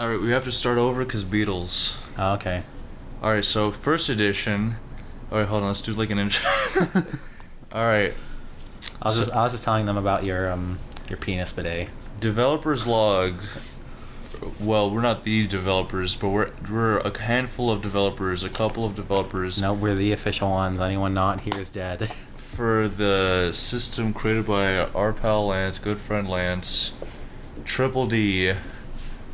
Alright, we have to start over because Beatles. Oh, okay. Alright, so first edition. Alright, hold on, let's do like an intro. Alright. I was just telling them about your penis bidet. Developers log. Well, we're not the developers, but we're a handful of developers, a couple of developers. No, we're the official ones. Anyone not here is dead. For the system created by our pal Lance, good friend Lance, Triple D,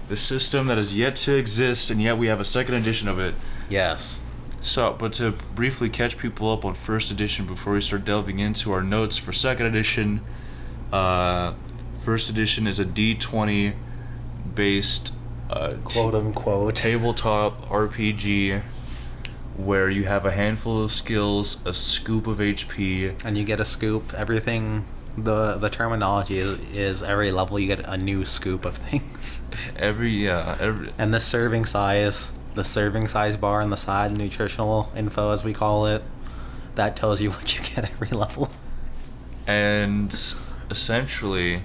the system that has yet to exist, and yet we have a second edition of it. Yes. So, but to briefly catch people up on first edition before we start delving into our notes for second edition, first edition is a D20 based quote unquote tabletop RPG where you have a handful of skills, a scoop of HP, and you get a scoop. Everything, the terminology is every level you get a new scoop of things. Every and the serving size bar on the side, nutritional info as we call it, that tells you what you get every level. And essentially,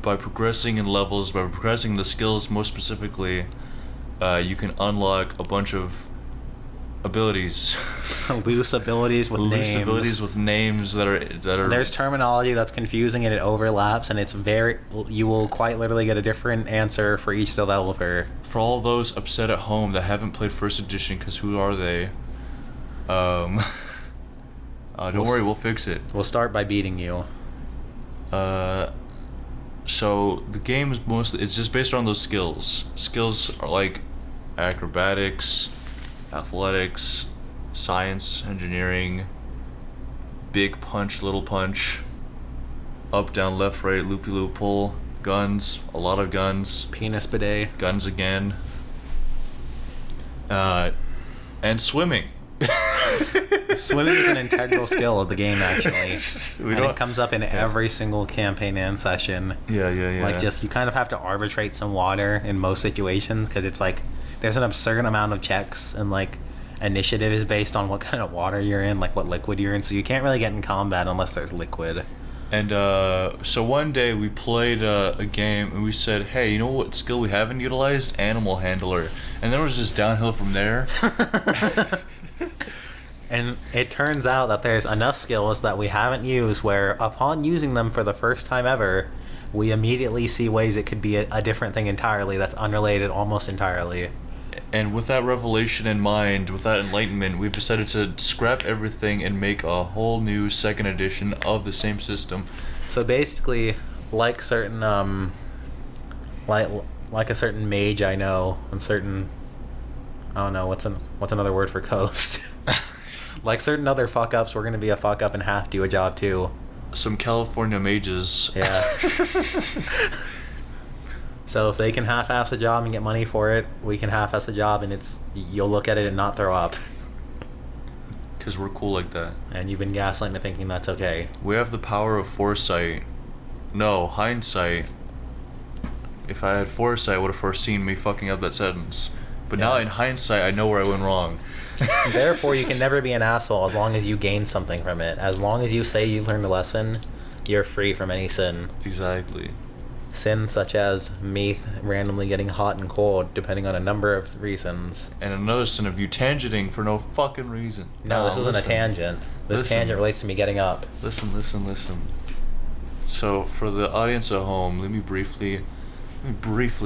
by progressing in levels, by progressing the skills most specifically, you can unlock a bunch of abilities. Loose abilities with names. Loose abilities with names that are. There's terminology that's confusing and it overlaps, and it's you will quite literally get a different answer for each developer. For all those upset at home that haven't played first edition, because who are they? Don't worry, we'll fix it. We'll start by beating you. So the game is it's just based on those skills. Skills are like acrobatics, athletics, science, engineering, big punch, little punch, up, down, left, right, loop-de-loop, pull, guns, a lot of guns, penis bidet, guns again, and swimming. Swimming is an integral skill of the game, actually. It comes up in every single campaign and session. Yeah. Like, just, you kind of have to arbitrate some water in most situations, because it's like, there's an absurd amount of checks, and like, initiative is based on what kind of water you're in, like what liquid you're in, so you can't really get in combat unless there's liquid. And so one day we played a game and we said, hey, you know what skill we haven't utilized? Animal handler. And then it was just downhill from there. And it turns out that there's enough skills that we haven't used where, upon using them for the first time ever, we immediately see ways it could be a different thing entirely that's unrelated almost entirely. And with that revelation in mind, with that enlightenment, we've decided to scrap everything and make a whole new second edition of the same system. So basically, like certain like a certain mage I know, and certain, I don't know, what's another word for coast? Like certain other fuck ups, we're gonna be a fuck up and have to do a job too. Some California mages. Yeah. So if they can half-ass a job and get money for it, we can half-ass a job, and you'll look at it and not throw up. Because we're cool like that. And you've been gaslighting into thinking that's okay. We have the power of foresight. No, hindsight. If I had foresight, I would have foreseen me fucking up that sentence. But now in hindsight, I know where I went wrong. Therefore, you can never be an asshole as long as you gain something from it. As long as you say you learned a lesson, you're free from any sin. Exactly. Sins such as me randomly getting hot and cold, depending on a number of reasons. And another sin of you tangenting for no fucking reason. No, this isn't a tangent. This tangent relates to me getting up. Listen. So, for the audience at home, let me briefly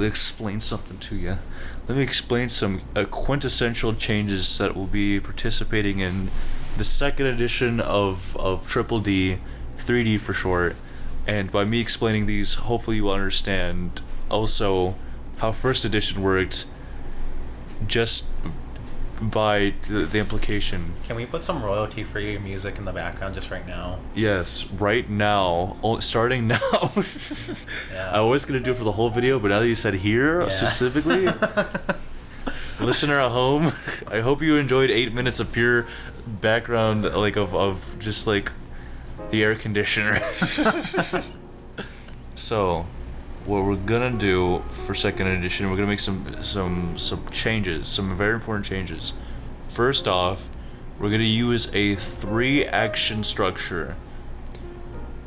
explain something to you. Let me explain some quintessential changes that will be participating in the second edition of Triple D, 3D for short. And by me explaining these, hopefully you will understand also how first edition worked just by the implication. Can we put some royalty-free music in the background just right now? Yes, right now. Starting now. Yeah. I was going to do it for the whole video, but now that you said here specifically, listener at home, I hope you enjoyed 8 minutes of pure background, like of just like the air conditioner. So, what we're gonna do for second edition, we're gonna make some changes, some very important changes. First off, we're gonna use a 3 action structure.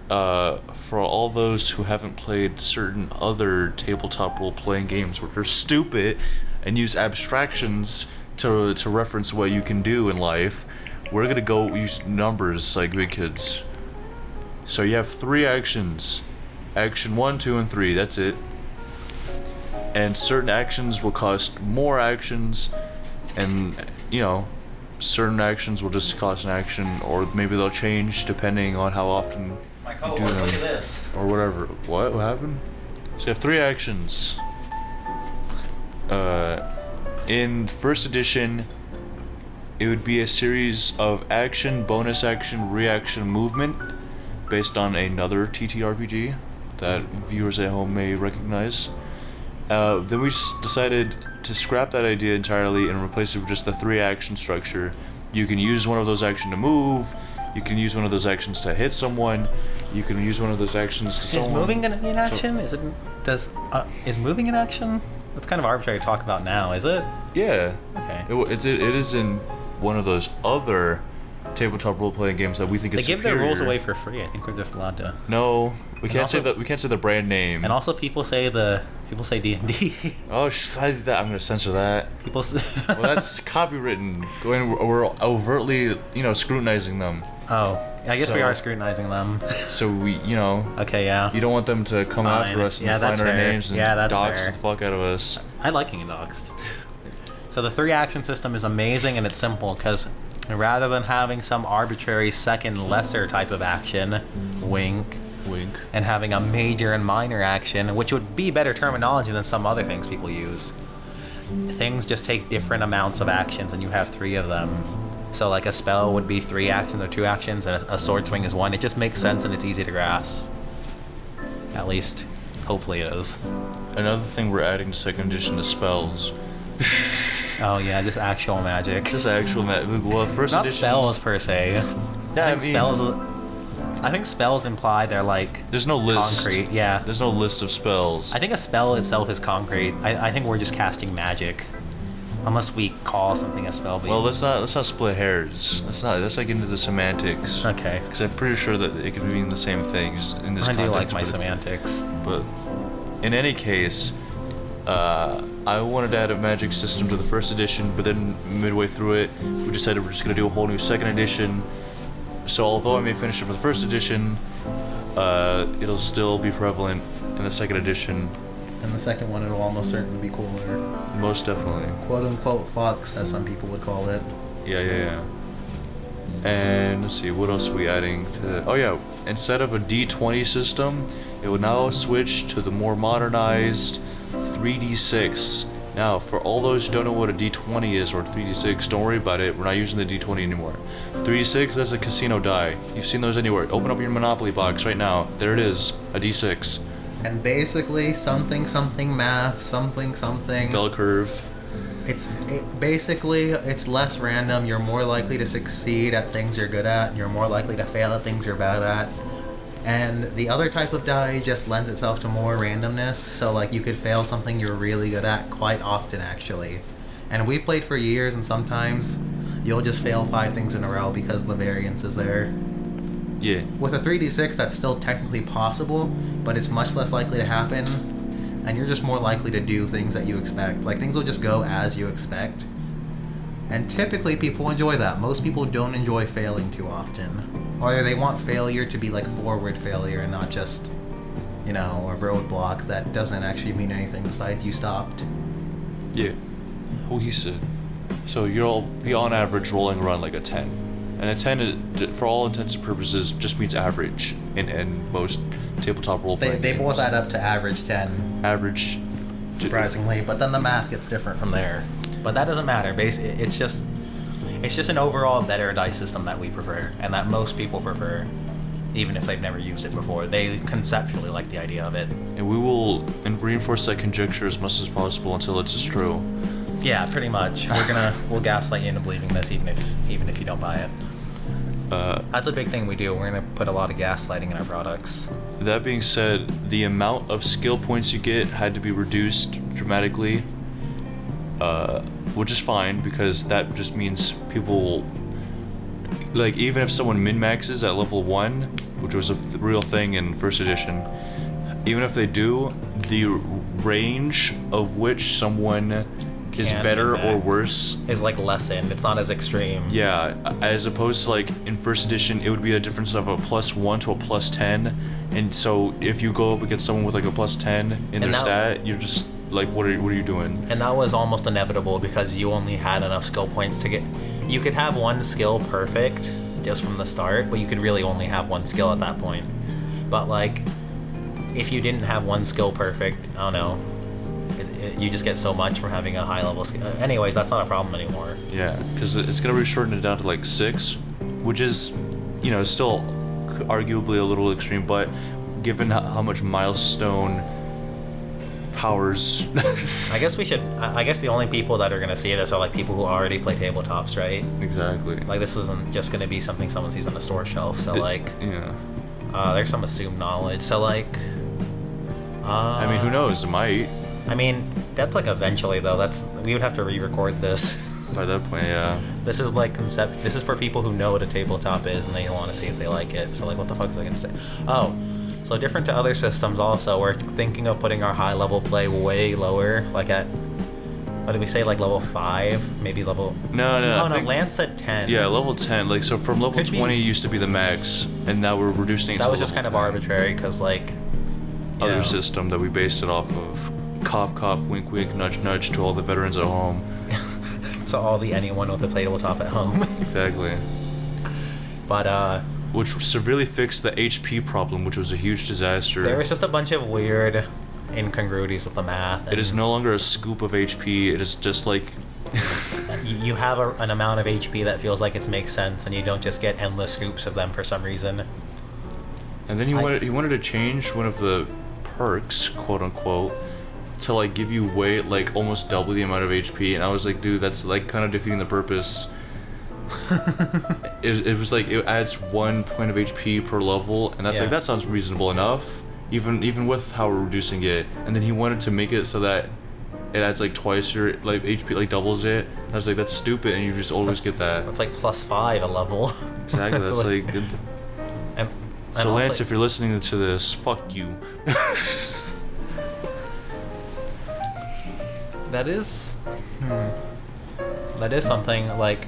for all those who haven't played certain other tabletop role-playing games where they're stupid and use abstractions to reference what you can do in life, we're gonna go use numbers like big kids. So you have 3 actions. Action 1, 2, and 3, that's it. And certain actions will cost more actions, and, you know, certain actions will just cost an action, or maybe they'll change depending on how often you do them. Look at this. Or whatever. What happened? So you have 3 actions. In first edition, it would be a series of action, bonus action, reaction, movement, based on another ttrpg that viewers at home may recognize. Then we decided to scrap that idea entirely and replace it with just the 3 action structure. You can use one of those actions to move, you can use one of those actions to hit someone, you can use one of those actions to Is moving an action? Is moving an action? That's kind of arbitrary to talk about now, is it? Yeah. Okay. It is in one of those other tabletop role-playing games that we think is They give superior. their rules away for free. I think we're just allowed to. No, we And can't also- say that. We can't say the brand name. And also, people say D&D. Oh, I'm gonna censor that. People. Well, that's copywritten. We're overtly, scrutinizing them. Oh, I guess we So- are scrutinizing them. So we, Okay, yeah. you don't want them to come Fine. after us and Yeah, find that's our fair. names and Yeah, that's dox fair. the fuck out of us. I like getting doxxed. So the 3 action system is amazing, and it's simple because rather than having some arbitrary second lesser type of action, wink, Wink. and having a major and minor action, which would be better terminology than some other things people use, things just take different amounts of actions, and you have 3 of them. So like a spell would be 3 actions or 2 actions, and a sword swing is 1. It just makes sense and it's easy to grasp. At least, hopefully it is. Another thing we're adding to second edition is spells. Oh yeah, just actual magic. Just actual well, first Not edition. spells per se. Yeah, I think spells imply they're like There's no list. concrete. Yeah. There's no list of spells. I think a spell itself is concrete. I think we're just casting magic, unless we call something a spell. Well, let's not split hairs. Let's not get into the semantics. Okay. Because I'm pretty sure that it could mean the same thing just in this I do context. like my semantics. But in any case, I wanted to add a magic system to the first edition, but then midway through it, we decided we're just gonna do a whole new second edition. So although I may finish it for the first edition, it'll still be prevalent in the second edition. And the second one, it'll almost certainly be cooler. Most definitely. Quote unquote fucks, as some people would call it. Yeah. And let's see, what else are we adding to? Oh yeah, instead of a D20 system, it will now switch to the more modernized 3D6. Now, for all those who don't know what a D20 is or 3D6, don't worry about it. We're not using the D20 anymore. 3D6, that's a casino die. You've seen those anywhere. Open up your Monopoly box right now. There it is, a D6. And basically, something math, something. Bell curve. It's less random. You're more likely to succeed at things you're good at. You're more likely to fail at things you're bad at. And the other type of die just lends itself to more randomness. So like you could fail something you're really good at quite often, actually. And we've played for years, and sometimes you'll just fail 5 things in a row because the variance is there. Yeah. With a 3d6, that's still technically possible, but it's much less likely to happen, and you're just more likely to do things that you expect. Like, things will just go as you expect. And typically people enjoy that. Most people don't enjoy failing too often. Or they want failure to be like forward failure and not just, a roadblock that doesn't actually mean anything besides you stopped. Yeah. Well, he said. So you'll be on average rolling around like a 10. And a 10, for all intents and purposes, just means average in most tabletop role-playing They games. both add up to average 10, Average. surprisingly, but then the math gets different from there. But that doesn't matter. It's just an overall better dice system that we prefer, and that most people prefer, even if they've never used it before. They conceptually like the idea of it. And we will reinforce that conjecture as much as possible until it's true. Yeah, pretty much. We'll gaslight you into believing this, even if you don't buy it. That's a big thing we do. We're gonna put a lot of gaslighting in our products. That being said, the amount of skill points you get had to be reduced dramatically, which is fine because that just means people, like, even if someone min-maxes at level 1, which was a real thing in first edition. Even if they do, the range of which someone is better or worse is like lessened. It's not as extreme. Yeah, as opposed to like in first edition, it would be a difference of a +1 to a +10, and so if you go up against someone with like a +10 in their stat, you're just like, what are you doing? And that was almost inevitable because you only had enough skill points to get. You could have one skill perfect just from the start, but you could really only have one skill at that point. But like, if you didn't have one skill perfect, I don't know. You just get so much from having a high level skill. Anyways, that's not a problem anymore. Yeah, because it's gonna be shortened it down to like 6, which is, you know, still arguably a little extreme, but given how much milestone powers. I guess the only people that are gonna see this are like people who already play tabletops, right? Exactly. Like, this isn't just gonna be something someone sees on a store shelf. So yeah. There's some assumed knowledge. So like, I mean, who knows? It might. I mean, that's like eventually though. We would have to re-record this. By that point, yeah. This is like This is for people who know what a tabletop is and they want to see if they like it. So like, what the fuck was I gonna say? Oh, so different to other systems. Also, we're thinking of putting our high level play way lower, like at, what did we say, like level 5, maybe level. No. Lance said 10. Yeah, level 10. Like, so from level 20 used to be the max, and now we're reducing it. That to was just kind 10. of arbitrary, because like. Other system that we based it off of. Cough, cough, wink, wink, nudge, nudge to all the veterans at home. To all the anyone with a tabletop at home. Exactly. But which severely fixed the HP problem, which was a huge disaster. There was just a bunch of weird incongruities with the math. It is no longer a scoop of HP. It is just like you have an amount of HP that feels like it makes sense, and you don't just get endless scoops of them for some reason. And then he wanted to change one of the perks, quote unquote, to like give you way like almost double the amount of HP, and I was like, dude, that's like kind of defeating the purpose. It was like it adds 1 point of HP per level, and that's like, that sounds reasonable enough, even with how we're reducing it. And then he wanted to make it so that it adds like twice your like HP, like doubles it. And I was like, that's stupid, and you just always get that. It's like +5 a level. Exactly. That's like. So Lance, also, if you're listening to this, fuck you. That is something. Like,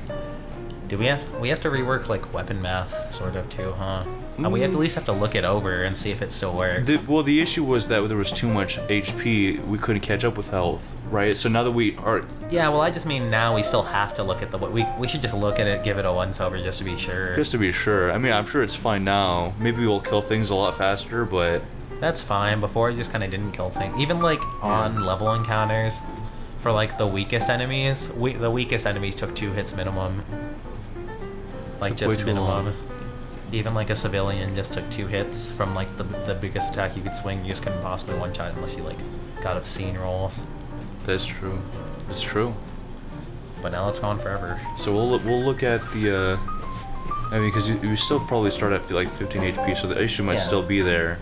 do we have to rework like weapon math sort of too, huh? We at least have to look it over and see if it still works. The issue was that there was too much HP, we couldn't catch up with health, right? So now that we are... Yeah, well, I just mean now we still have to look at we should just look at it, give it a once over just to be sure. Just to be sure. I mean, I'm sure it's fine now. Maybe we'll kill things a lot faster, but... That's fine. Before, I just kind of didn't kill things. Even like on level encounters, for like the weakest enemies, the weakest enemies took 2 hits minimum. Like, just minimum. Even like a civilian just took 2 hits from like the biggest attack you could swing. You just couldn't possibly one-shot unless you like got obscene rolls. That's true. It's true. But now it's gone forever. So we'll look at the. I mean, because you still probably start at like 15 HP, so the issue might still be there.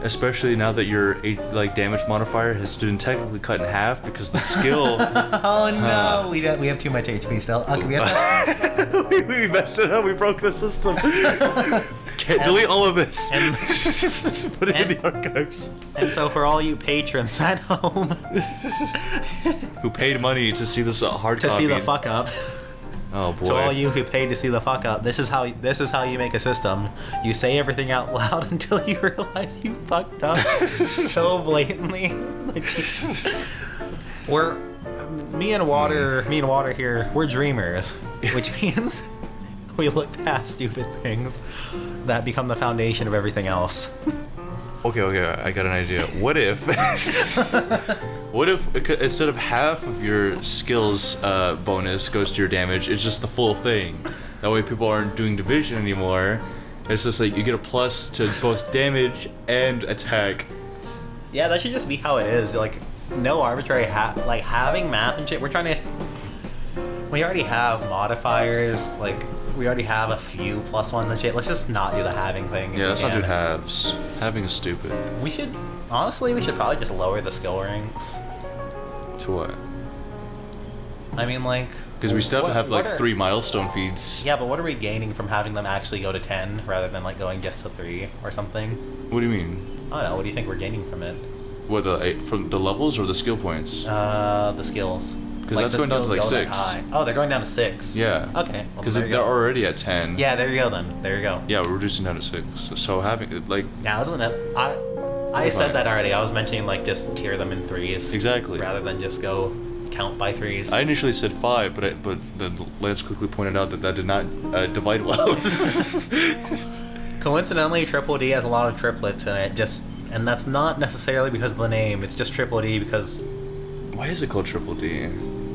Especially now that your like damage modifier has been technically cut in half because the skill. Oh no, we have too much HP still. Okay, we have to... we messed it up. We broke the system. Delete all of this. And put it in the archives. And so for all you patrons at home who paid money to see this hard copy. To see the fuck up. Oh boy. To all you who paid to see the fuck up, this is how you make a system. You say everything out loud until you realize you fucked up so blatantly. Me and Water here, we're dreamers, which means we look past stupid things that become the foundation of everything else. Okay, I got an idea. What if instead of half of your skills bonus goes to your damage, it's just the full thing? That way people aren't doing division anymore. It's just like you get a plus to both damage and attack. Yeah, that should just be how it is. Like, no arbitrary like having math and shit. We already have modifiers, like we already have a few +1s and shit. Let's just not do the halving thing. Yeah, let's not do halves. Halving is stupid. We should probably just lower the skill ranks. To what? I mean, like, Because we still have to have What like are- 3 milestone feeds. Yeah, but what are we gaining from having them actually go to 10 rather than like going just to 3 or something? What do you mean? I don't know. What do you think we're gaining from it? What, from the levels or the skill points? The skills. 'Cause that's going down to, like, skills go that 6. high. Oh, they're going down to 6. Yeah. Okay. Well, Because there you they're go. already at 10. Yeah, there you go then. There you go. Yeah, we're reducing down to 6. So having, like, Yeah, isn't it? I Fine. said that already. I was mentioning like just tier them in 3s. Exactly. Rather than just go count by 3s. I initially said 5, but then Lance quickly pointed out that did not divide well. Coincidentally, Triple D has a lot of triplets in it. And that's not necessarily because of the name. It's just Triple D because Why is it called Triple D?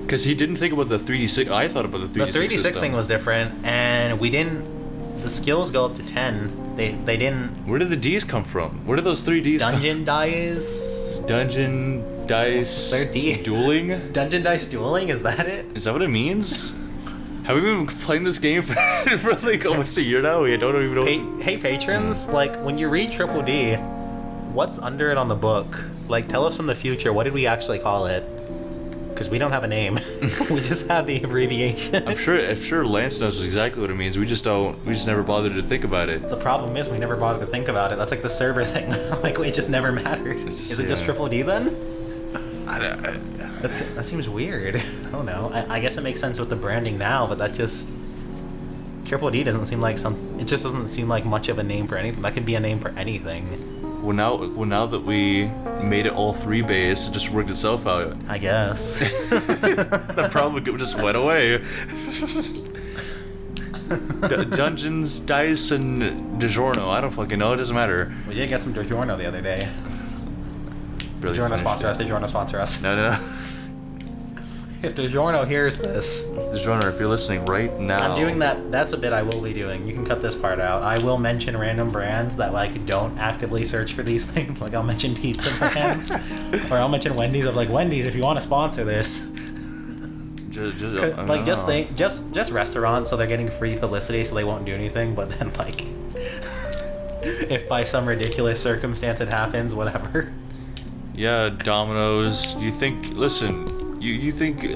Because he didn't think about the 3D6. I thought about the 3D6 the 3D6 system. thing was different, and we didn't. The skills go up to 10. They didn't. Where did the D's come from? Where did those 3 D's Dungeon dice. come? Dungeon dice They're D. dueling? Dungeon dice dueling. Is that it? Is that what it means? Have we been playing this game for like almost a year now? We don't even know. Hey patrons, like when you read Triple D, what's under it on the book? Like tell us from the future, what did we actually call it? Because we don't have a name. We just have the abbreviation. I'm sure Lance knows exactly what it means. We just never bothered to think about it. The problem is we never bothered to think about it. That's like the server thing. Like it just never mattered. Is it just Triple D then? That seems weird. I don't know. I guess it makes sense with the branding now, but that just Triple D doesn't seem like it just doesn't seem like much of a name for anything. That could be a name for anything. Well, now that we made it all 3 base, it just worked itself out. I guess. The problem just went away. Dungeons, dice, and DiGiorno. I don't fucking know. It doesn't matter. We did get some DiGiorno the other day. Really DiGiorno finished sponsor it. us. DiGiorno sponsor us. No. If DiGiorno hears this, DiGiorno, if you're listening right now. I'm doing that. That's a bit I will be doing. You can cut this part out. I will mention random brands that like don't actively search for these things. Like I'll mention pizza brands, or I'll mention Wendy's. Of like Wendy's, if you want to sponsor this. Just restaurants, so they're getting free publicity, so they won't do anything. But then like, if by some ridiculous circumstance it happens, whatever. Yeah, Domino's. You think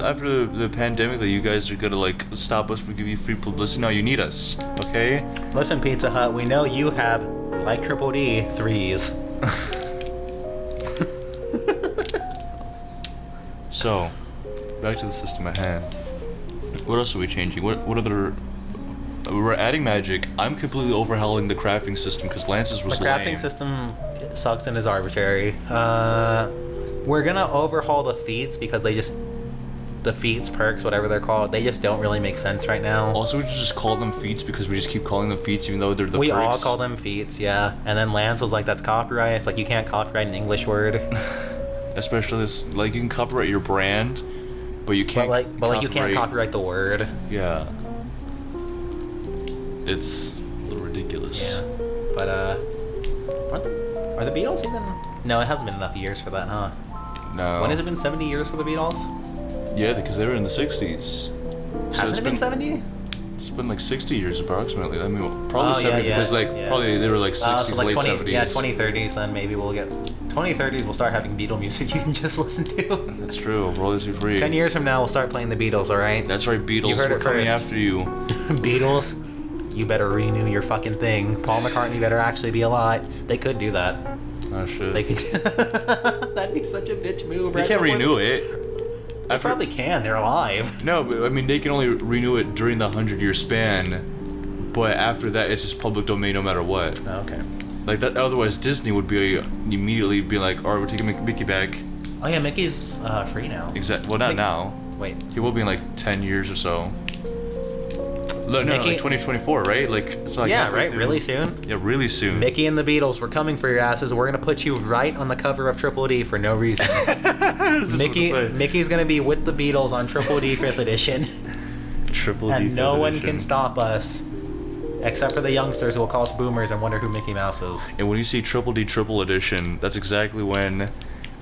after the pandemic that you guys are gonna like stop us from giving you free publicity? No, you need us, okay? Listen, Pizza Hut, we know you have, like Triple D, 3s. So, back to the system at hand. What else are we changing? What other? We're adding magic. I'm completely overhauling the crafting system because Lance's was The crafting lame. system sucks and is arbitrary. We're gonna overhaul the feats because the feats, perks, whatever they're called, they just don't really make sense right now. Also, we just call them feats because we just keep calling them feats even though they're the We perks. all call them feats, yeah. And then Lance was like, that's copyright. It's like, you can't copyright an English word. Especially this, like, you can copyright your brand, but you can't. But you can't copyright the word. Yeah. It's a little ridiculous. Yeah. But, are the Beatles even? No, it hasn't been enough years for that, huh? No. When has it been 70 years for the Beatles? Yeah, because they were in the 60s. So Hasn't it been 70? It's been like 60 years approximately. I mean, probably Oh, 70 yeah, because probably they were like 60s, so like late 20, 70s. Yeah, 2030s. Then maybe we'll get 2030s. We'll start having Beatle music you can just listen to. That's true. Royalty free. 10 years from now, we'll start playing the Beatles. All right. That's right, Beatles. You heard We're it coming first. after you. Beatles, you better renew your fucking thing. Paul McCartney better actually be alive. They could do that. Oh shit. They could. That'd be such a bitch move. They right can't before renew the- it. They probably can. They're alive. No, but I mean they can only renew it during the 100-year span. But after that, it's just public domain no matter what. Oh, okay. Like that. Otherwise, Disney would be immediately be like, "All right, we're taking Mickey back." Oh yeah, Mickey's free now. Well, not Mick- now. Wait. He will be in like 10 years or so. No, Mickey- like 2024, right? Like it's like Yeah, halfway right. through. Really soon. Yeah, really soon. Mickey and the Beatles, we're coming for your asses. We're gonna put you right on the cover of Triple D for no reason. Mickey's gonna be with the Beatles on Triple D 5th edition, Triple D. and no fifth one edition. can stop us, except for the youngsters who will call us boomers and wonder who Mickey Mouse is. And when you see Triple D triple edition, that's exactly when.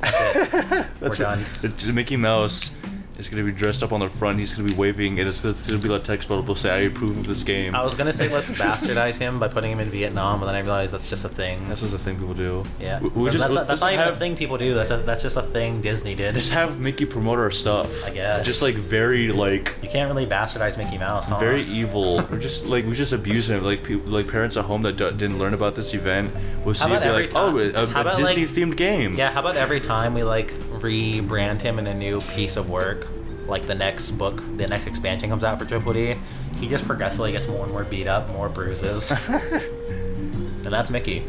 That's it. We're done. It's Mickey Mouse is gonna be dressed up on the front. He's gonna be waving, and it's gonna be like text bubble say, "I approve of this game." I was gonna say let's bastardize him by putting him in Vietnam, but then I realized that's just a thing. That's just a thing people do. Yeah, That's not even a thing people do. That's just a thing Disney did. Just have Mickey promote our stuff. I guess. Just like very like. You can't really bastardize Mickey Mouse, huh? Very evil. We just abuse him. Like people, like parents at home that didn't learn about this event will see it be like, oh, a Disney themed game. Yeah, how about every time we like rebrand him in a new piece of work, like the next book, the next expansion comes out for Triple D, he just progressively gets more and more beat up, more bruises, and that's Mickey.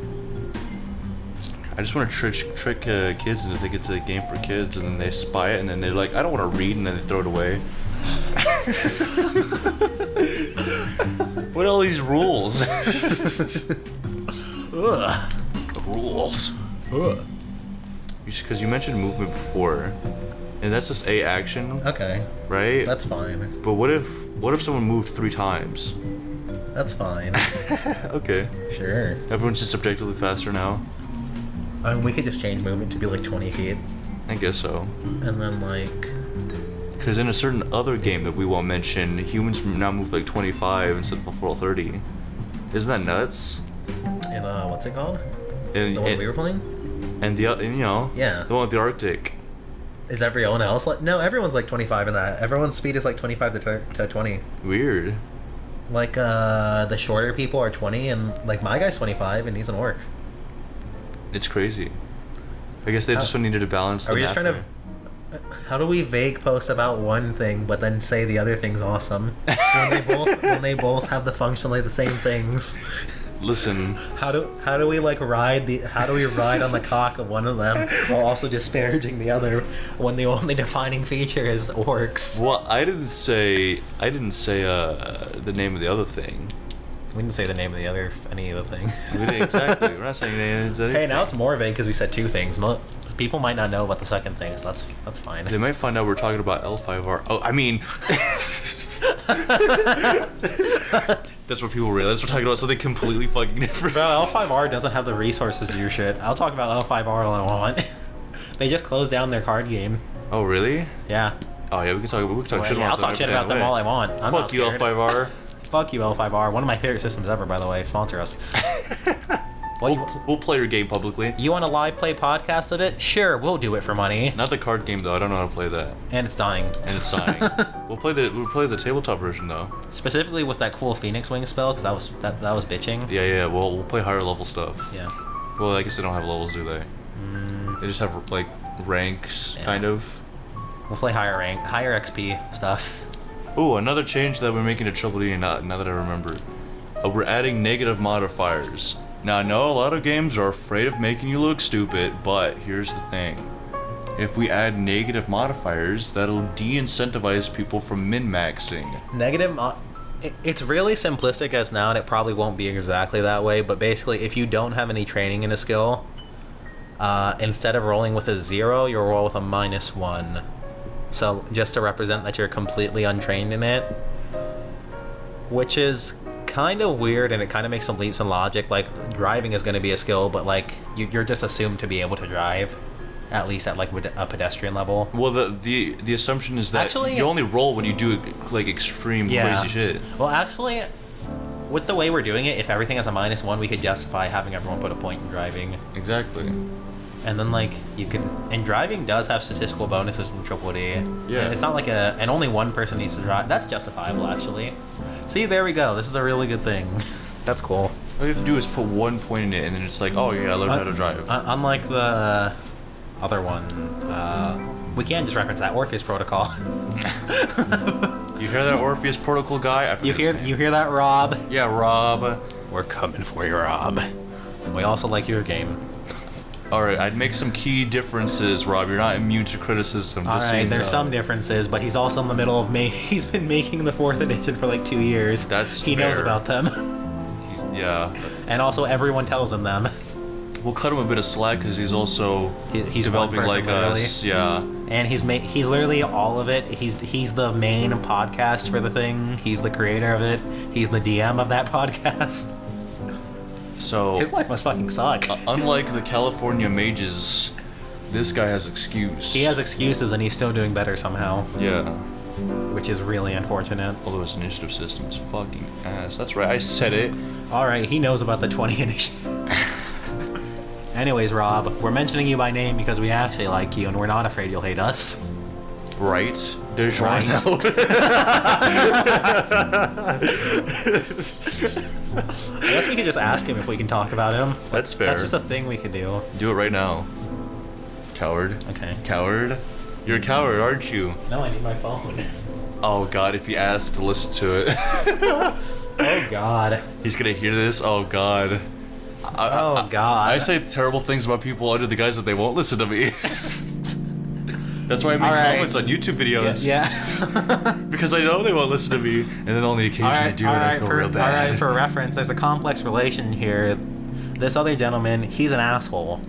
I just want to trick kids into thinking it's a game for kids, and then they spy it, and then they're like, I don't want to read, and then they throw it away. What are all these rules? Ugh. The rules. Ugh. Because you mentioned movement before, and that's just a action, Okay, right? that's fine. But what if someone moved 3 times? That's fine. Okay. Sure. Everyone's just objectively faster now. I mean, we could just change movement to be like 20 feet, I guess so. and then like. Because in a certain other game that we won't mention, humans now move like 25 instead of a full 30. Isn't that nuts? In what's it called? And, The one we were playing? and the and, you know, Yeah. the one with the Arctic. Is everyone else like? No, everyone's like 25 in that. Everyone's speed is like 25 to 20. Weird. Like the shorter people are 20, and like my guy's 25, and he's an orc. It's crazy. I guess they just needed to balance the Are we just math trying to? How do we vague post about one thing, but then say the other thing's awesome when they both have the functionally the same things? Listen, How do we like ride on the cock of one of them while also disparaging the other when the only defining feature is orcs? well, I didn't say the name of the other thing. We didn't say the name of any of the things. We didn't exactly. We're not saying anything. Hey, now it's more vague because we said 2 things. People might not know about the second thing, so that's fine. They might find out we're talking about L5R. Oh, I mean, that's what people realize we're talking about something completely fucking different. Bro, L5R doesn't have the resources to do shit. I'll talk about L5R all I want. They just closed down their card game. Oh, really? Yeah. Oh, yeah. We can talk shit Yeah, about I'll talk shit about them all I want. I'm not Fuck you, scared. L5R. Fuck you, L5R. One of my favorite systems ever, by the way. Sponsor us. We'll play your game publicly. You want a live play podcast of it? Sure, we'll do it for money. Not the card game though. I don't know how to play that. And it's dying. And it's dying. We'll play the tabletop version though. Specifically with that cool Phoenix Wing spell, because that was bitching. Yeah. Well, we'll play higher level stuff. Yeah. Well, I guess they don't have levels, do they? They just have like ranks, Yeah. kind of. We'll play higher XP stuff. Ooh, another change that we're making to Triple D. Now that I remember, we're adding negative modifiers. Now, I know a lot of games are afraid of making you look stupid, but here's the thing. If we add negative modifiers, that'll de-incentivize people from min-maxing. It's really simplistic as now, and it probably won't be exactly that way, but basically, if you don't have any training in a skill, instead of rolling with a 0, you'll roll with a -1. So, just to represent that you're completely untrained in it. Which is kind of weird, and it kind of makes some leaps in logic. Like, driving is going to be a skill, but like you're just assumed to be able to drive, at least at like a pedestrian level. Well, the assumption is that Actually, you only roll when you do like extreme crazy shit. Well, actually, with the way we're doing it, if everything has a -1, we could justify having everyone put a point in driving. Exactly. And then like you could, and driving does have statistical bonuses from Triple D. Yeah. It's not like and only one person needs to drive. That's justifiable, actually. See, there we go. This is a really good thing. That's cool. All you have to do is put 1 point in it, and then it's like, oh yeah, I learned how to drive. Unlike the other one, we can just reference that Orpheus Protocol. You hear that Orpheus Protocol guy? I forget his name. You hear that, Rob? Yeah, Rob. We're coming for you, Rob. We also like your game. Alright, I'd make some key differences, Rob. You're not immune to criticism. Alright, there's some differences, but he's also in the middle of he's been making the 4th edition for like 2 years. He knows fair. about them. Yeah. And also everyone tells him them. We'll cut him a bit of slack because he's also He's developing one person, like us. Yeah. And he's literally all of it. He's the main podcast for the thing. He's the creator of it. He's the DM of that podcast. So His life must fucking suck. unlike the California mages This guy has excuse. He has excuses and he's still doing better somehow, Yeah. which is really unfortunate. Although his initiative system is fucking ass. That's right, I said it. Alright, he knows about the 20 initiative. Anyways, Rob, we're mentioning you by name because we actually like you and we're not afraid you'll hate us. Right? There's Right. right. I guess we could just ask him if we can talk about him. That's fair. That's just a thing we could do. Do it right now. Coward. Okay. Coward? You're a coward, aren't you? No, I need my phone. Oh god, if he asks to listen to it. Oh god. He's gonna hear this? Oh god. Oh god. I say terrible things about people under the guise that they won't listen to me. That's why I make Alright. comments on YouTube videos. Yeah. Because I know they won't listen to me, and then on the occasion they do, and I feel real bad. Alright, for reference, there's a complex relation here. This other gentleman, he's an asshole.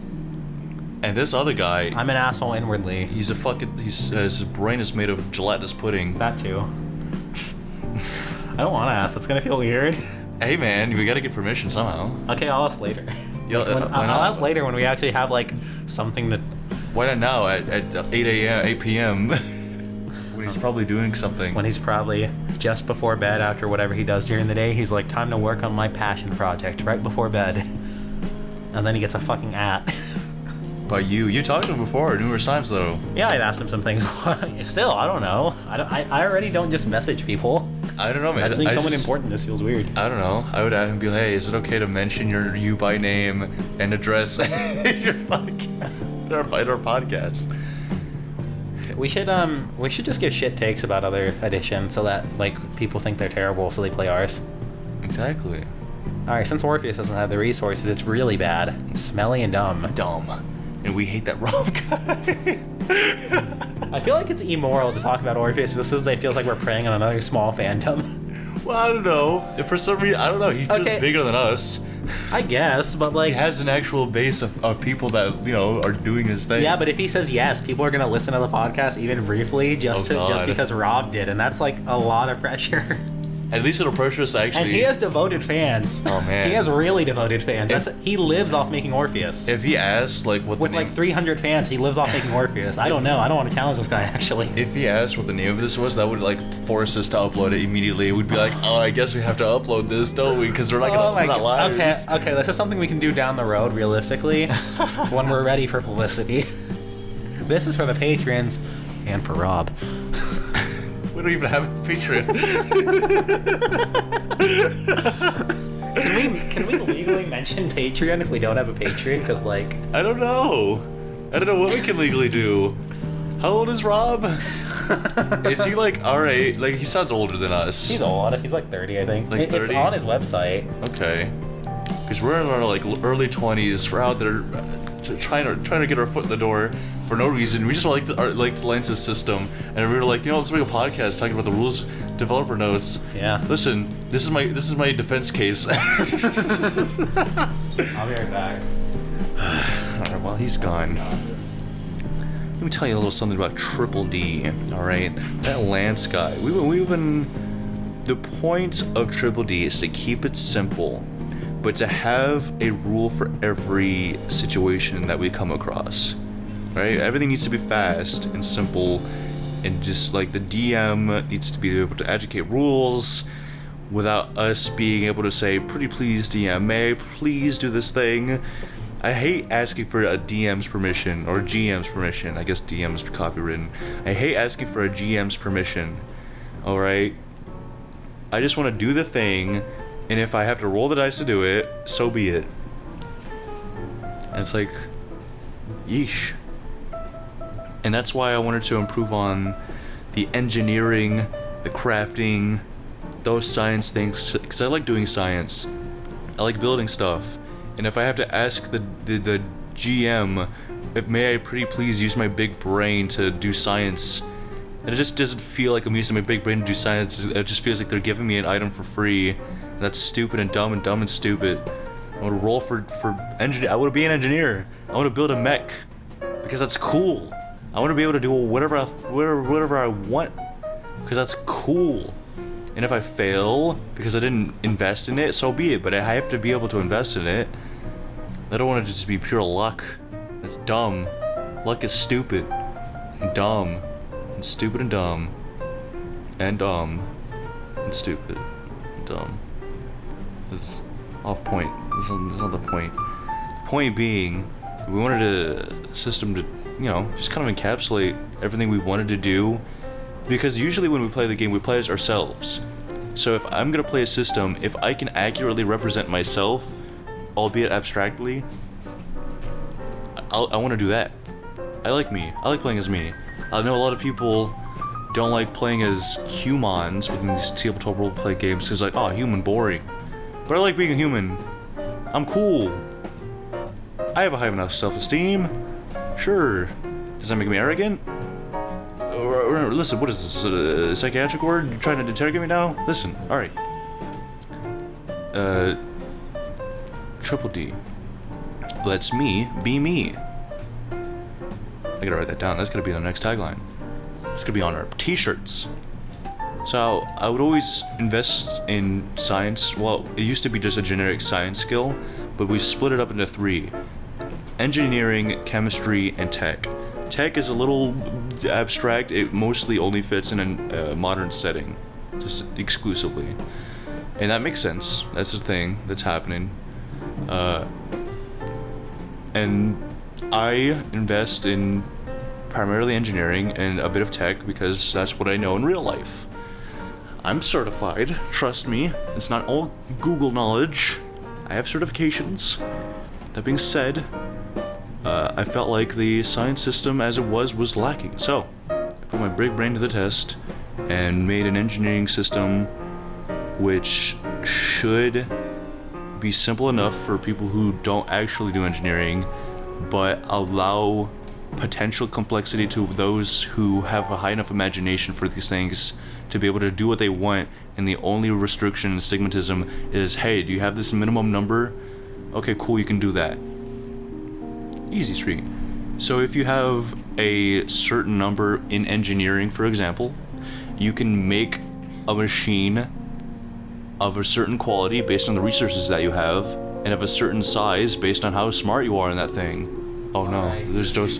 And this other guy, I'm an asshole inwardly. he's a fucking. His brain is made of gelatinous pudding. That too. I don't want to ask. That's gonna feel weird. Hey man, we gotta get permission somehow. Okay, I'll ask later. Yeah, why I'll not? ask later when we actually have like something to. Why not now at 8 a.m., 8 p.m. when he's probably doing something. When he's probably just before bed after whatever he does during the day, he's like, time to work on my passion project right before bed. And then he gets a fucking at. But you talked to him before numerous times though. Yeah, I've asked him some things. Still, I don't know. I already don't just message people. I don't know, man. Messaging someone just- important, this feels weird. I don't know. I would have him be like, hey, is it okay to mention you by name and address in your podcast? We should just give shit takes about other editions so that like people think they're terrible, so they play ours. Exactly. All right, since Orpheus doesn't have the resources, it's really bad, smelly and dumb. Dumb. And we hate that Rob guy. I feel like it's immoral to talk about Orpheus just as it feels like we're preying on another small phantom. Well, I don't know. If for some reason, I don't know. He feels Okay. bigger than us. I guess, but like, He has an actual base of people that, are doing his thing. yeah, but if he says yes, people are gonna listen to the podcast even briefly just God. because Rob did, and that's like a lot of pressure. At least it'll pressure us to actually. And he has devoted fans. Oh, man. He has really devoted fans. He lives off making Orpheus. If he asks, like, what With the name... like 300 fans, he lives off making Orpheus. I don't know. I don't want to challenge this guy, actually. If he asked what the name of this was, that would, like, force us to upload it immediately. It would be like, oh, I guess we have to upload this, don't we? Because we're not Oh my not God. liars. Okay, this is something we can do down the road, realistically, when we're ready for publicity. This is for the patrons and for Rob. We don't even have a Patreon. Can we legally mention Patreon if we don't have a Patreon? Because like, I don't know. I don't know what we can legally do. How old is Rob? Is he like, alright, like he sounds older than us. he's old. He's like 30, I think. Like It's 30? on his website. Okay. Because we're in our like early 20s. We're out there trying to get our foot in the door for no reason. We just like the Lance's system, and we were like, let's make a podcast talking about the rules developer knows. Yeah. Listen, this is my defense case. I'll be right back. Alright, well, he's gone. Let me tell you a little something about Triple D. All right, that Lance guy. We've been. The point of Triple D is to keep it simple, but to have a rule for every situation that we come across. Right? Everything needs to be fast and simple, and just like the DM needs to be able to educate rules without us being able to say, "Pretty please, DM, may I please do this thing?" I hate asking for a DM's permission or GM's permission. I guess DM's copywritten. I hate asking for a GM's permission. All right. I just want to do the thing, and if I have to roll the dice to do it, so be it. And it's like, yeesh. And that's why I wanted to improve on the engineering, the crafting, those science things, because I like doing science. I like building stuff. And if I have to ask the GM, if may I pretty please use my big brain to do science, and it just doesn't feel like I'm using my big brain to do science. It just feels like they're giving me an item for free. And that's stupid and dumb and stupid. I want to roll for engineer. I want to be an engineer. I want to build a mech because that's cool. I want to be able to do whatever I want because that's cool. And if I fail because I didn't invest in it, so be it. But I have to be able to invest in it. I don't want it to just be pure luck. That's dumb. Luck is stupid and dumb and stupid and dumb and dumb and stupid and dumb. It's off point. That's not the point. The point being, we wanted a system to, just kind of encapsulate everything we wanted to do, because usually when we play the game, we play as ourselves. So if I'm gonna play a system, if I can accurately represent myself, albeit abstractly, I want to do that. I like me. I like playing as me. I know a lot of people don't like playing as humans within these tabletop roleplay games because, like, oh, human, boring. But I like being a human. I'm cool. I have a high enough self-esteem. Sure. Does that make me arrogant? Listen, what is this? A psychiatric word? You're trying to interrogate me now? Listen, alright. Triple D. Let's me be me. I gotta write that down. That's gonna be the next tagline. It's gonna be on our t-shirts. So I would always invest in science. Well, it used to be just a generic science skill, but we split it up into 3. Engineering, chemistry, and tech. Tech is a little abstract. It mostly only fits in a modern setting, just exclusively. And that makes sense. That's the thing that's happening. And I invest in primarily engineering and a bit of tech because that's what I know in real life. I'm certified, trust me. It's not all Google knowledge. I have certifications. That being said, I felt like the science system as it was lacking. So, I put my big brain to the test and made an engineering system which should be simple enough for people who don't actually do engineering, but allow potential complexity to those who have a high enough imagination for these things to be able to do what they want, and the only restriction and stigmatism is, hey, do you have this minimum number? Okay, cool, you can do that. Easy street. So if you have a certain number in engineering, for example, you can make a machine of a certain quality based on the resources that you have, and of a certain size based on how smart you are in that thing. Oh no, Alright, there's those.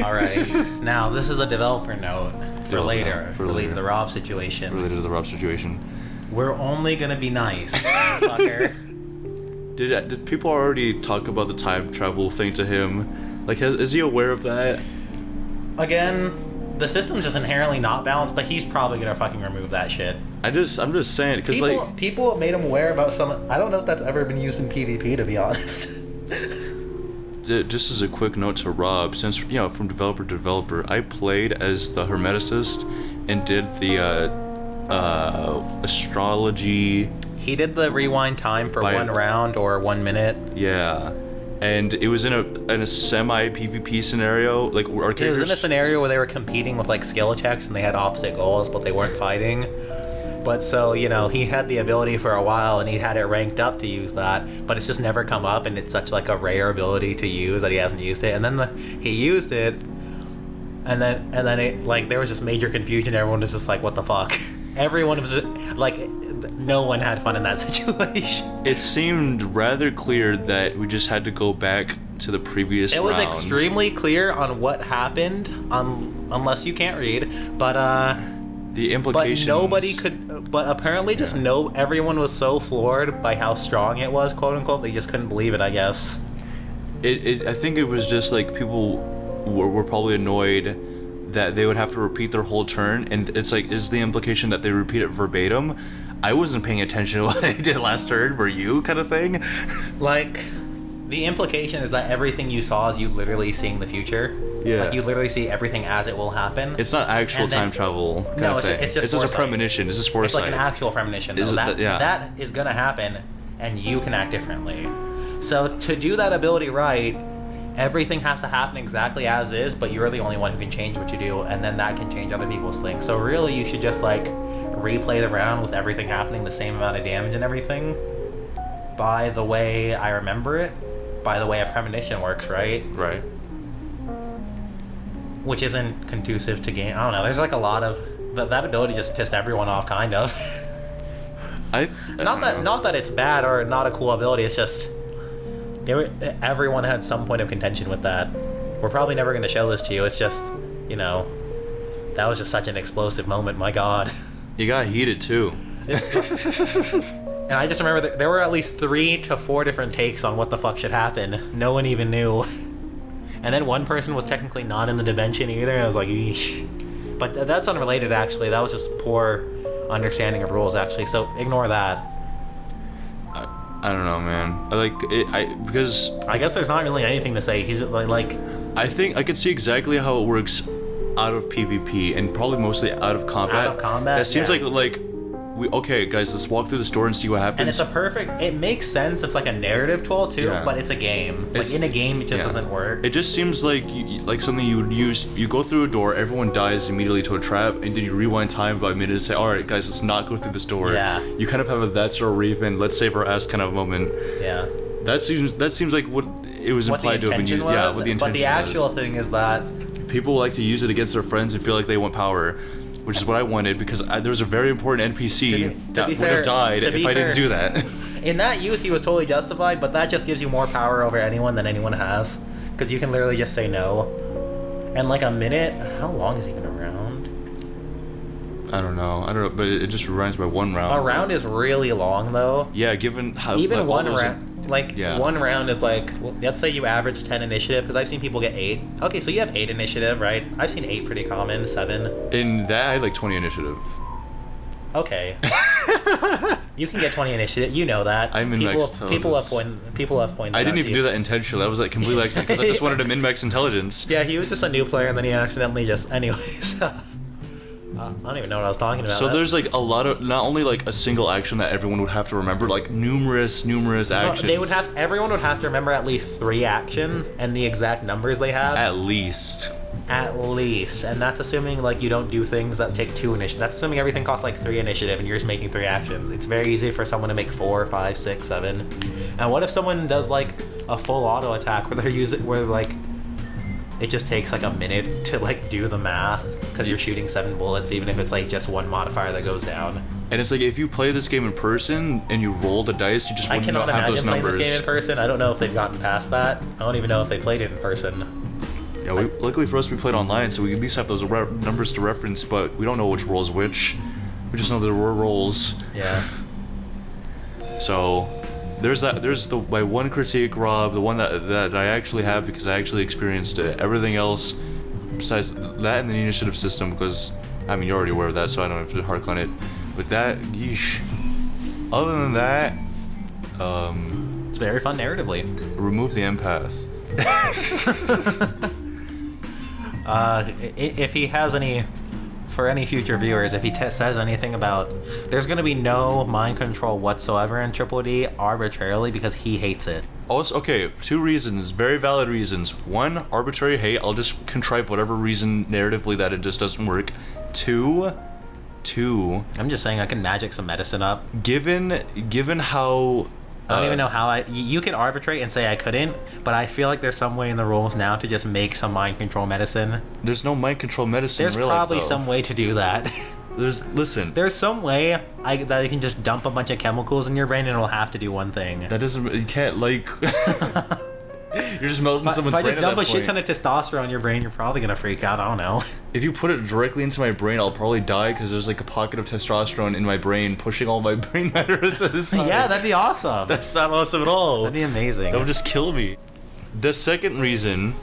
Alright, now this is a developer note for later, related to the Rob situation. Related to the Rob situation. We're only gonna be nice, sucker. Did people already talk about the time travel thing to him? Like, is he aware of that? Again, the system's just inherently not balanced, but he's probably gonna fucking remove that shit. I'm just saying, because people made him aware about some. I don't know if that's ever been used in PvP, to be honest. Just as a quick note to Rob, since from developer to developer, I played as the Hermeticist and did the astrology. He did the rewind time for 1 round or 1 minute. Yeah, and it was in a semi PvP scenario. Like our characters. It was in a scenario where they were competing with like skill checks and they had opposite goals, but they weren't fighting. But so, he had the ability for a while and he had it ranked up to use that, but it's just never come up, and it's such like a rare ability to use that he hasn't used it. And then he used it, and then it, like, there was just major confusion. Everyone was just like, what the fuck? Everyone was just, like, no one had fun in that situation. It seemed rather clear that we just had to go back to the previous round. It was extremely clear on what happened, unless you can't read, but the implications. But nobody could. But apparently, just everyone was so floored by how strong it was, quote unquote. They just couldn't believe it, I guess. I think it was just like people were probably annoyed that they would have to repeat their whole turn, and it's like, is the implication that they repeat it verbatim? I wasn't paying attention to what I did last turn. Were you, kind of thing? Like, the implication is that everything you saw is you literally seeing the future. Yeah. Like, you literally see everything as it will happen. It's not actual time travel kind of thing. It's just a premonition. It's just foresight. It's like an actual premonition. That is gonna happen, and you can act differently. So to do that ability right, everything has to happen exactly as is, but you're the only one who can change what you do, and then that can change other people's things. So really, you should just like replay the round with everything happening, the same amount of damage and everything. By the way I remember it, by the way a premonition works, right? Right. Which isn't conducive to game. I don't know. There's like a lot of that ability just pissed everyone off, kind of. Not that it's bad or not a cool ability. It's just Everyone had some point of contention with that. We're probably never going to show this to you. It's just, that was just such an explosive moment. My God. You got heated too. And I just remember that there were at least 3 to 4 different takes on what the fuck should happen. No one even knew. And then one person was technically not in the dimension either. And I was like, eesh. But that's unrelated, actually. That was just poor understanding of rules, actually. So ignore that. I don't know, man. Because I guess there's not really anything to say. He's like. I think I can see exactly how it works out of PvP and probably mostly out of combat. Out of combat. That seems yeah. like okay, guys, let's walk through the store and see what happens. And it's a perfect. It makes sense. It's like a narrative tool too, Yeah. but it's a game. Like in a game, it just doesn't work. It just seems like like something you would use. You go through a door, everyone dies immediately to a trap, and then you rewind time by a minute and say, "All right, guys, let's not go through this door." Yeah. You kind of have a that's or Raven, let's save our ass kind of moment. Yeah. That seems like what it was implied to have been used. Yeah, what the intention But the actual thing is that people like to use it against their friends and feel like they want power, which is what I wanted because there was a very important NPC that would have died if I didn't do that. In that use, he was totally justified, but that just gives you more power over anyone than anyone has, because you can literally just say no. And like a minute, how long is even a round? I don't know, but it just reminds me of 1 round. A round is really long, though. Yeah, given how Even like, one round. One round is like, let's say you average 10 initiative, because I've seen people get 8. Okay, so you have 8 initiative, right? I've seen 8 pretty common, 7. In that, I had like 20 initiative. Okay. You can get 20 initiative, you know that. I min-maxed people have pointed I didn't even do that intentionally. That was like completely accident because I just wanted to min-max intelligence. Yeah, he was just a new player, and then he accidentally just... Anyways. I don't even know what I was talking about. So there's like a lot of, not only like a single action that everyone would have to remember, like numerous actions. Everyone would have to remember at least 3 actions and the exact numbers they have. At least. And that's assuming like you don't do things that take 2 initiative. That's assuming everything costs like 3 initiative and you're just making 3 actions. It's very easy for someone to make 4, 5, 6, 7. And what if someone does like a full auto attack where like it just takes like a minute to like do the math because you're shooting 7 bullets, even if it's like just 1 modifier that goes down. And it's like if you play this game in person and you roll the dice, you just wouldn't have those numbers. I cannot imagine playing this game in person. I don't know if they've gotten past that. I don't even know if they played it in person. Yeah, luckily for us, we played online, so we at least have those numbers to reference, but we don't know which roll is which. We just know there were rolls. Yeah. So there's my one critique, Rob, the one that I actually have because I actually experienced it. Everything else besides that and the initiative system, because I mean you're already aware of that, so I don't have to hark on it. But that, yeesh. Other than that, it's very fun narratively. Remove the empath. If he has any, for any future viewers, if he says anything about, there's going to be no mind control whatsoever in Triple D arbitrarily because he hates it. Also, okay, 2 reasons, very valid reasons. 1, arbitrary hate. I'll just contrive whatever reason narratively that it just doesn't work. 2, I'm just saying I can magic some medicine up. Given how I don't even know how you can arbitrate and say I couldn't, but I feel like there's some way in the rules now to just make some mind control medicine. There's no mind control medicine. There's in real life, probably though. some way to do that. There's some way that I can just dump a bunch of chemicals in your brain and it'll have to do one thing. That doesn't. You can't like. You're just melting someone's brain. If I just dump a shit ton of testosterone in your brain, you're probably gonna freak out. I don't know. If you put it directly into my brain, I'll probably die because there's like a pocket of testosterone in my brain pushing all my brain matter to the side. Yeah, that'd be awesome. That's not awesome at all. That'd be amazing. That would just kill me. The second reason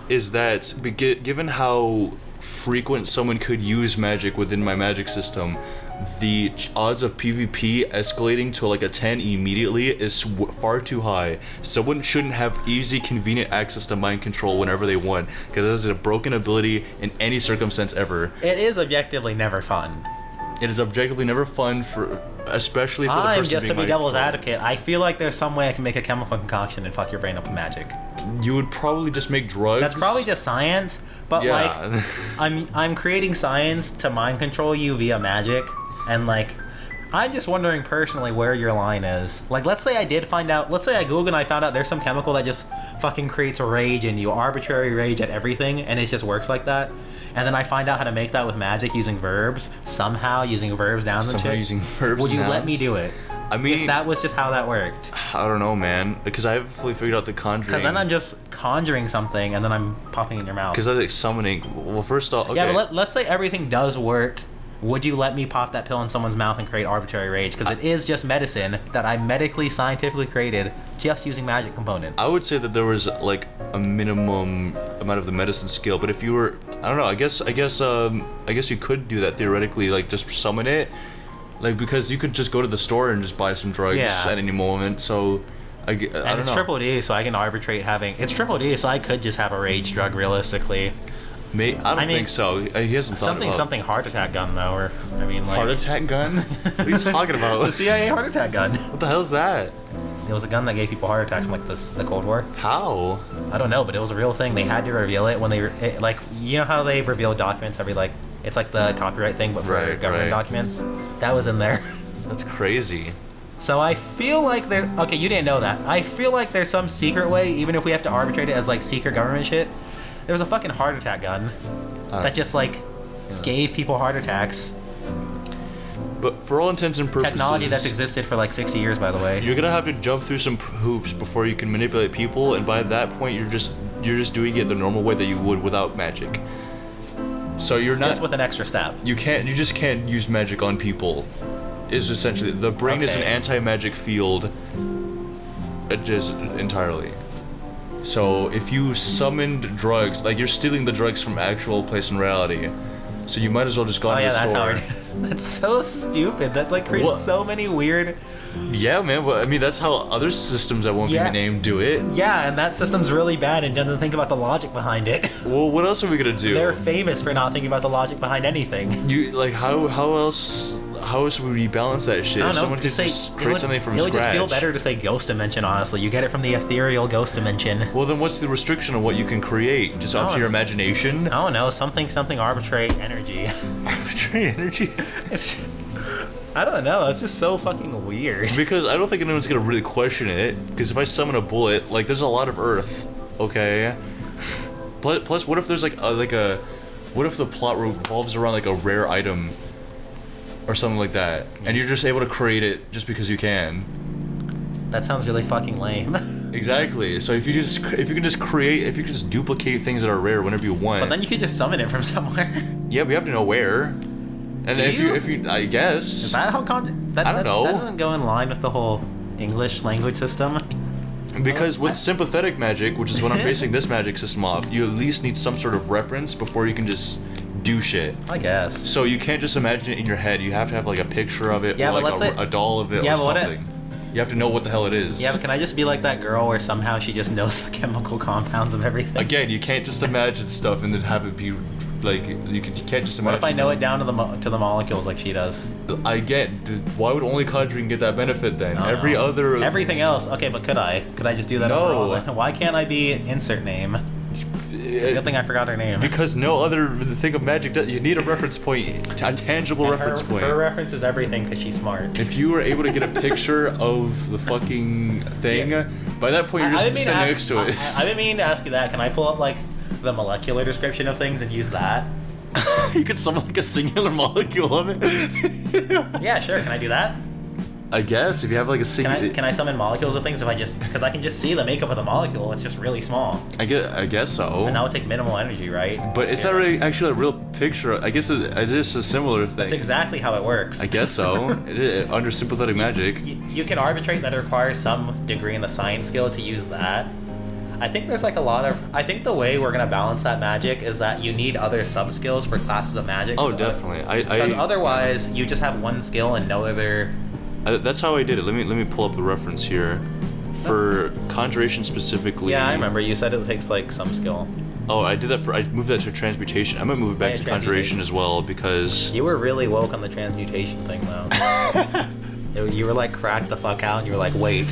is that given how frequent someone could use magic within my magic system, the odds of PvP escalating to like a 10 immediately is far too high. Someone shouldn't have easy, convenient access to mind control whenever they want, because this is a broken ability in any circumstance ever. It is objectively never fun. It is objectively never fun especially for the person just to being be devil's advocate. I feel like there's some way I can make a chemical concoction and fuck your brain up with magic. You would probably just make drugs. That's probably just science, but yeah. like, I'm creating science to mind control you via magic. And like, I'm just wondering personally where your line is. Like, let's say I Googled and I found out there's some chemical that just fucking creates rage in you, arbitrary rage at everything, and it just works like that. And then I find out how to make that with magic using verbs, somehow using verbs down the Somehow chick. using verbs Would you nouns? let me do it? I mean, if that was just how that worked. I don't know, man. Because I haven't fully figured out the conjuring. Because then I'm just conjuring something and then I'm popping in your mouth. Because that's like summoning. Well, first off, okay. Yeah, but let's say everything does work. Would you let me pop that pill in someone's mouth and create arbitrary rage? Because it is just medicine that I medically, scientifically created just using magic components. I would say that there was like a minimum amount of the medicine skill, but if you were, I don't know. I guess you could do that theoretically, like just summon it, like because you could just go to the store and just buy some drugs at any moment. So. I don't know. It's triple D, so I can arbitrate having. It's triple D, so I could just have a rage drug realistically. I don't think so. He hasn't thought about something heart attack gun though, or I mean like heart attack gun. What are you talking about? The CIA heart attack gun. What the hell is that? It was a gun that gave people heart attacks in like the Cold War. How? I don't know, but it was a real thing. They had to reveal it when like you know how they reveal documents every like it's like the copyright thing, but for government documents. That was in there. That's crazy. So I feel like there. Okay, you didn't know that. I feel like there's some secret way, even if we have to arbitrate it as like secret government shit. There was a fucking heart attack gun that just like gave people heart attacks. But for all intents and purposes, technology that's existed for like 60 years, by the way. You're gonna have to jump through some hoops before you can manipulate people, and by that point, you're just doing it the normal way that you would without magic. So you're not just with an extra step. You just can't use magic on people. Is essentially the brain is an anti-magic field, just entirely. So if you summoned drugs, like you're stealing the drugs from actual place in reality, so you might as well just go to the store. That's so stupid. That like creates so many weird. Yeah, man. But I mean, that's how other systems that won't be named do it. Yeah, and that system's really bad and doesn't think about the logic behind it. Well, what else are we gonna do? They're famous for not thinking about the logic behind anything. You like how else would we balance that shit? I don't if know, someone could just create something from scratch. It would just feel better to say ghost dimension. Honestly, you get it from the ethereal ghost dimension. Well, then what's the restriction on what you can create? Just up to your imagination? I don't know. Something arbitrary energy. Arbitrary energy. I don't know. It's just so fucking weird. Because I don't think anyone's gonna really question it. Because if I summon a bullet, like there's a lot of Earth, okay. Plus, what if there's what if the plot revolves around like a rare item, or something like that, and you're just able to create it just because you can? That sounds really fucking lame. Exactly. So if you can just duplicate things that are rare whenever you want. But then you could just summon it from somewhere. Yeah, we have to know where. And if you, I guess. Is that how I don't know. That doesn't go in line with the whole English language system. Because with sympathetic magic, which is what I'm basing this magic system off, you at least need some sort of reference before you can just do shit. I guess. So you can't just imagine it in your head. You have to have like a picture of it, or like a doll of it, or something. You have to know what the hell it is. Yeah, but can I just be like that girl where somehow she just knows the chemical compounds of everything? Again, you can't just imagine stuff and then have it be like you can't just imagine. What if I know it down to the molecules like she does? I get. Why would only conjuring get that benefit then? Everything else. Okay, but could I just do that overall? Then? Why can't I be insert name? It's a good thing I forgot her name. Because no other thing of magic you need a reference point, a tangible reference point. Her reference is everything because she's smart. If you were able to get a picture of the fucking thing, by that point you're just sitting next to it. I didn't mean to ask you that. Can I pull up like the molecular description of things and use that? You could summon like a singular molecule of it. Yeah, sure. Can I do that? I guess if you have like a single. Can I summon molecules of things because I can just see the makeup of the molecule. It's just really small. I guess so. And that would take minimal energy, right? But it's not really actually a real picture. I guess it is a similar thing. That's exactly how it works. I guess so. It is, under sympathetic magic. You can arbitrate that it requires some degree in the science skill to use that. I think there's like a lot of. I think the way we're gonna balance that magic is that you need other sub skills for classes of magic. Oh, definitely. Because otherwise, you just have one skill and no other. That's how I did it. Let me pull up the reference here. For conjuration specifically. Yeah, I remember you said it takes like some skill. Oh, I did that I moved that to transmutation. I might move it back to conjuration as well because. You were really woke on the transmutation thing though. You were like cracked the fuck out and you were like, wait.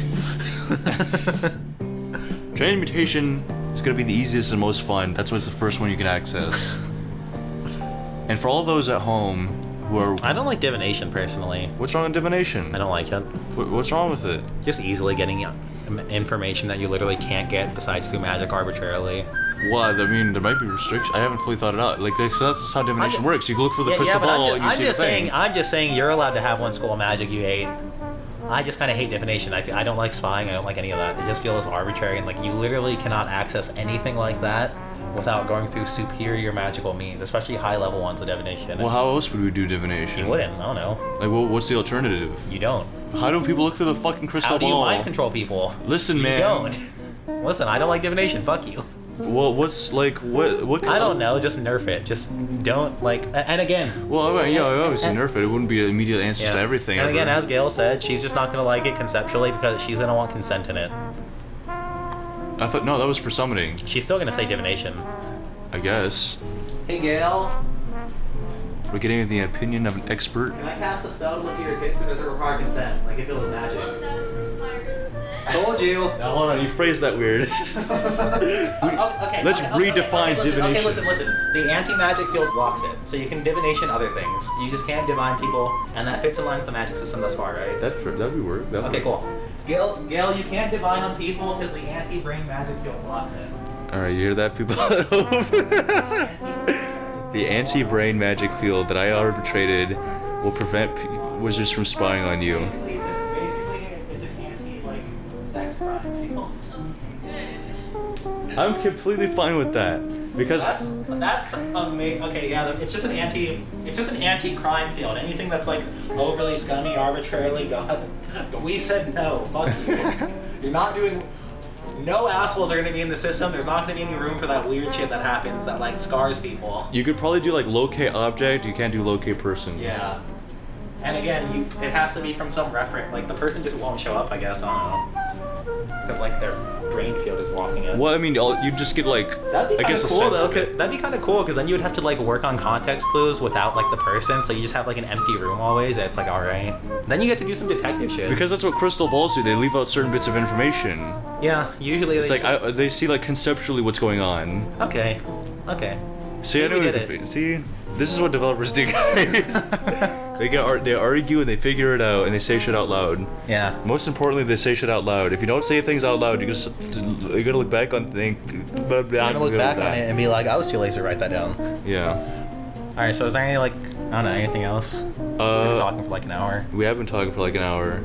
Transmutation is gonna be the easiest and most fun. That's what's the first one you can access. And for all those at home who are... I don't like divination, personally. What's wrong with divination? I don't like it. What's wrong with it? Just easily getting information that you literally can't get besides through magic arbitrarily. Well, I mean, there might be restrictions. I haven't fully thought it out. Like, that's how divination works. You look through the crystal ball and you see the thing. I'm just saying you're allowed to have one school of magic you hate. I just kind of hate divination. I don't like spying. I don't like any of that. It just feels arbitrary, and like you literally cannot access anything like that without going through superior magical means, especially high-level ones of divination. Well, how else would we do divination? You wouldn't. I don't know. Like, what's the alternative? You don't. How do people look through the fucking crystal How do you ball? mind control people? Listen, You man. don't. Listen, I don't like divination. Fuck you. Well, what's like what? I don't know. Just nerf it. Just don't like. And again. Well, I obviously nerf it. It wouldn't be immediate answers Yeah. to everything. And ever. again, as Gail said, she's just not gonna like it conceptually because she's gonna want consent in it. I thought no, that was for summoning. She's still gonna say divination. I guess. Hey Gail, We're getting the opinion of an expert. can I cast a spell to look at your tits, or does it require consent? Like if it was magic. Told you. Now hold on, you phrased that weird. Okay. Let's redefine divination. Okay, listen. The anti-magic field blocks it, so you can divination other things. You just can't divine people, and that fits in line with the magic system thus far, right? That'd be work. Okay, cool. Gail, you can't divine on people because the anti-brain magic field blocks it. All right, you hear that, people? The anti-brain magic field that I arbitrated will prevent wizards from spying on you. Basically, it's an anti sex crime field. I'm completely fine with that because That's amazing. Okay, yeah, it's just an anti-crime field. Anything that's like overly scummy, arbitrarily done. But we said no. Fuck you. You're not doing. No assholes are gonna be in the system. There's not gonna be any room for that weird shit that happens that like scars people. you could probably do like locate object. You can't do locate person. Yeah. And again, it has to be from some reference. Like the person just won't show up. I guess I don't know. Because like their brain field is blocking it. Well, I mean, you just get like That'd be I kind guess of a cool sense though. of it. That'd be kind of cool because then you would have to like work on context clues without like the person. So you just have like an empty room always. It's like all right. Then you get to do some detective shit. Because that's what crystal balls do. They leave out certain bits of information. Yeah, usually It's they like they see like conceptually what's going on. Okay. See, I know we did it. See, this is what developers do, guys. They argue and they figure it out and they say shit out loud. Yeah. Most importantly, they say shit out loud. If you don't say things out loud, you're gonna look back on things. I'm gonna look back on it and be like, I was too lazy to write that down. Yeah. All right. So is there any like I don't know anything else? We've been talking for like an hour. We have been talking for like an hour.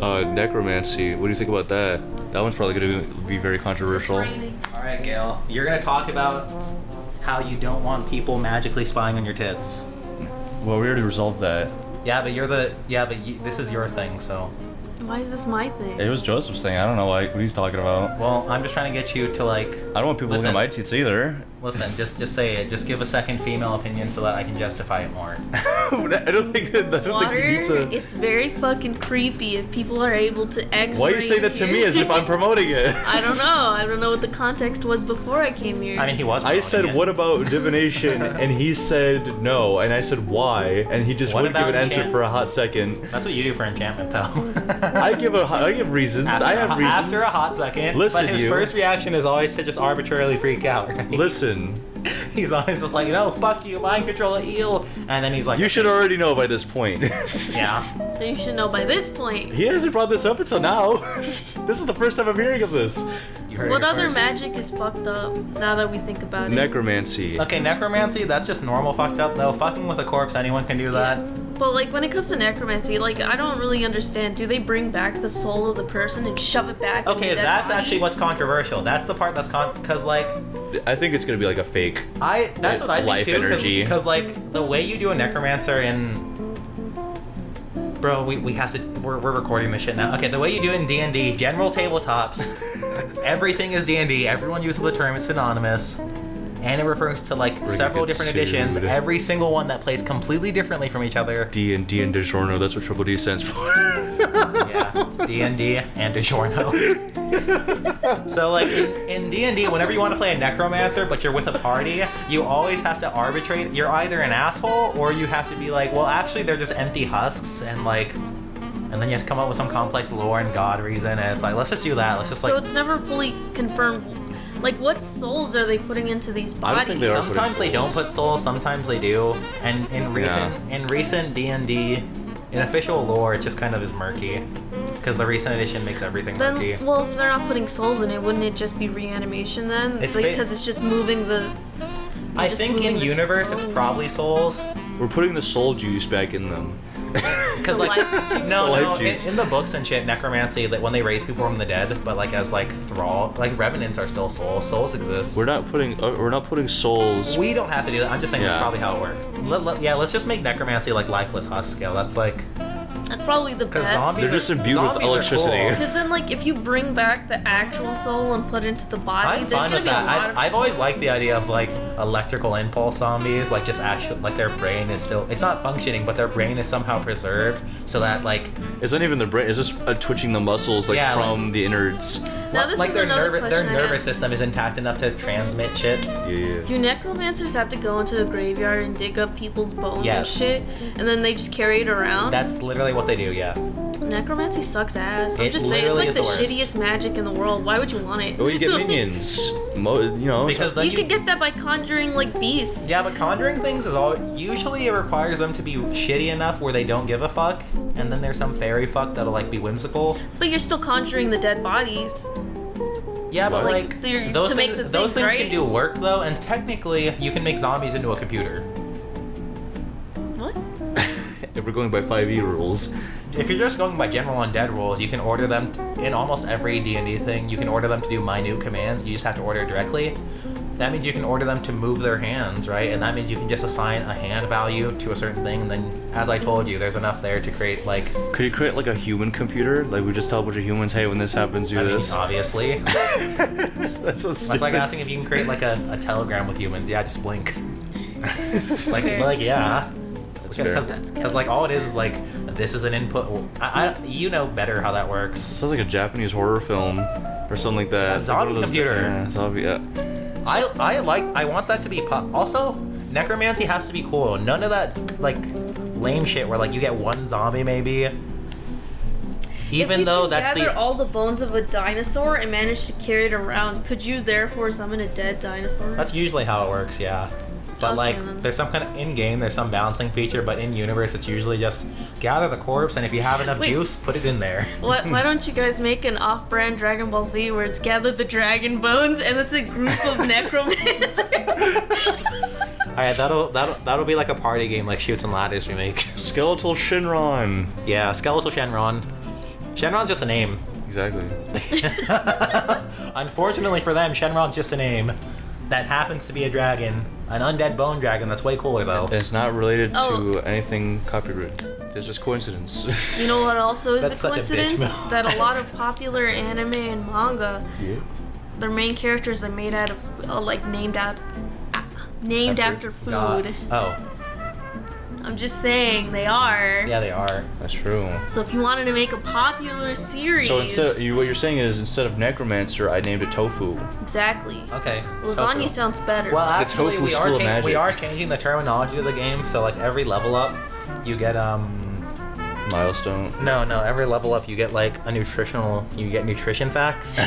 Necromancy. What do you think about that? That one's probably gonna be very controversial. All right, Gail. You're gonna talk about how you don't want people magically spying on your tits. Well, we already resolved that. Yeah, but this is your thing, so. Why is this my thing? It was Joseph's thing. I don't know what he's talking about. Well, I'm just trying to get you to like. I don't want people looking at my tits either. Listen, just say it. Just give a second female opinion so that I can justify it more. I don't think Water, you need to. it's very fucking creepy if people are able to X. Why you say that to me as if I'm promoting it? I don't know. I don't know what the context was before I came here. I mean, he was. I said, promoting it. what about divination? And he said no. And I said, why? And he just What wouldn't give an about answer enchant- for a hot second. That's what you do for enchantment, though. I give reasons. I have reasons. After a hot second. Listen, but his you. first reaction is always to just arbitrarily freak out. Right? Listen, He's always just like, no, fuck you, mind control, eel. And then he's like, you should already know by this point. Yeah. Then you should know by this point. He hasn't brought this up until now. This is the first time I'm hearing of this. You heard What it other first. magic is fucked up now that we think about it? Necromancy. Okay, necromancy, that's just normal fucked up though. Fucking with a corpse, anyone can do that. But like when it comes to necromancy, like I don't really understand. Do they bring back the soul of the person and shove it back? Okay, in the dead that's body? actually what's controversial. That's the part that's because like I think it's gonna be like a fake. that's what I think Life too. energy. Because like the way you do a necromancer in bro, we have to. We're recording this shit now. Okay, the way you do it in D&D, general tabletops, everything is D&D. Everyone uses the term. It's synonymous. And it refers to like gonna several get different editions. sued. Every single one that plays completely differently from each other. D&D and DiGiorno, that's what Triple D stands for. Yeah, D&D and DiGiorno. So like in D&D, whenever you want to play a necromancer, but you're with a party, you always have to arbitrate. You're either an asshole or you have to be like, well, actually, they're just empty husks, and like, and then you have to come up with some complex lore and god reason, and it's like, let's just do that. Let's just like. So it's never fully confirmed. Like, what souls are they putting into these I don't bodies? think they are. Sometimes they don't put souls, sometimes they do. And in recent D&D, in official lore, it just kind of is murky. Because the recent edition makes everything murky. Then, well, if they're not putting souls in it, wouldn't it just be reanimation then? It's Because it's just moving the. I think in universe it's probably souls. We're putting the soul juice back in them. Because The like life no, The no, life juice. in the books and shit, necromancy, like when they raise people from the dead, but like as like thrall, like revenants are still souls. Souls exist. We're not putting souls. We don't have to do that. I'm just saying that's Yeah. probably how it works. Let's just make necromancy like lifeless husk scale. That's like That's probably the because best. zombies. They're just imbued with zombies are electricity. cool. Because then, like, if you bring back the actual soul and put it into the body, I'm there's fine gonna with be a lot that. of. I've always liked the idea of like electrical impulse zombies, like just actual, like their brain is still, it's not functioning, but their brain is somehow preserved, so that like It's not even the brain. It's just twitching the muscles like Yeah, from the innards. Now, this like is their another their question I nervous have. system is intact enough to transmit shit. Yeah. Do necromancers have to go into a graveyard and dig up people's bones Yes. and shit, and then they just carry it around? That's literally what they do. Yeah. Necromancy sucks ass. I'm It just saying, it's literally like is the the worst. shittiest magic in the world. Why would you want it? Oh, you get minions. Because then You could get that by conjuring like beasts. Yeah, but conjuring things is all. Usually, it requires them to be shitty enough where they don't give a fuck, and then there's some fairy fuck that'll like be whimsical. But you're still conjuring the dead bodies. Yeah, but What? like Like, they're- those to make things, the those things, things can right? do work though, and technically, you can make zombies into a computer. What? If we're going by 5e rules. If you're just going by general undead rules, you can order them in almost every D&D thing. You can order them to do minute commands. You just have to order it directly. That means you can order them to move their hands, right? And that means you can just assign a hand value to a certain thing. And then, as I told you, there's enough there to create like. Could you create like a human computer? Like we just tell a bunch of humans, hey, when this happens, do I mean, this. obviously. That's so stupid. That's like asking if you can create like a telegram with humans. Yeah, just blink. Fair. like yeah. That's fair. Because like all it is like this is an input. You know better how that works. Sounds like a Japanese horror film or something like that. A zombie One of those- computer. Yeah, zombie. Yeah. I want that to be also necromancy has to be cool. None of that like lame shit where like you get one zombie maybe. Even if you though can that's gather the all the bones of a dinosaur and manage to carry it around, could you therefore summon a dead dinosaur? that's usually how it works, yeah. But Okay, like then. there's some kind of in game there's some balancing feature, but in universe it's usually just gather the corpse and if you have enough Wait. juice, put it in there. Why don't you guys make an off-brand Dragon Ball Z where it's gather the dragon bones and it's a group of necromancers? Alright, that'll be like a party game like Shoots and Ladders we make. Skeletal Shinron. Yeah, Skeletal Shenron. Shenron's just a name. Exactly. Unfortunately for them, Shenron's just a name that happens to be a dragon. An undead bone dragon that's way cooler though. It's not related Oh. to anything copyrighted. It's just coincidence. You know what also is That's a such a bitch coincidence? move. That a lot of popular anime and manga, Yeah. their main characters are made out of, named after food. God. Oh, I'm just saying, they are. yeah, they are. That's true. So if you wanted to make a popular series... So what you're saying is instead of necromancer, I named it tofu. Exactly. Okay. Lasagna Tofu. sounds better. Well, The actually, tofu we school of we magic. are changing the terminology of the game. So like every level up, you get Milestone. No, every level up you get like a you get nutrition facts.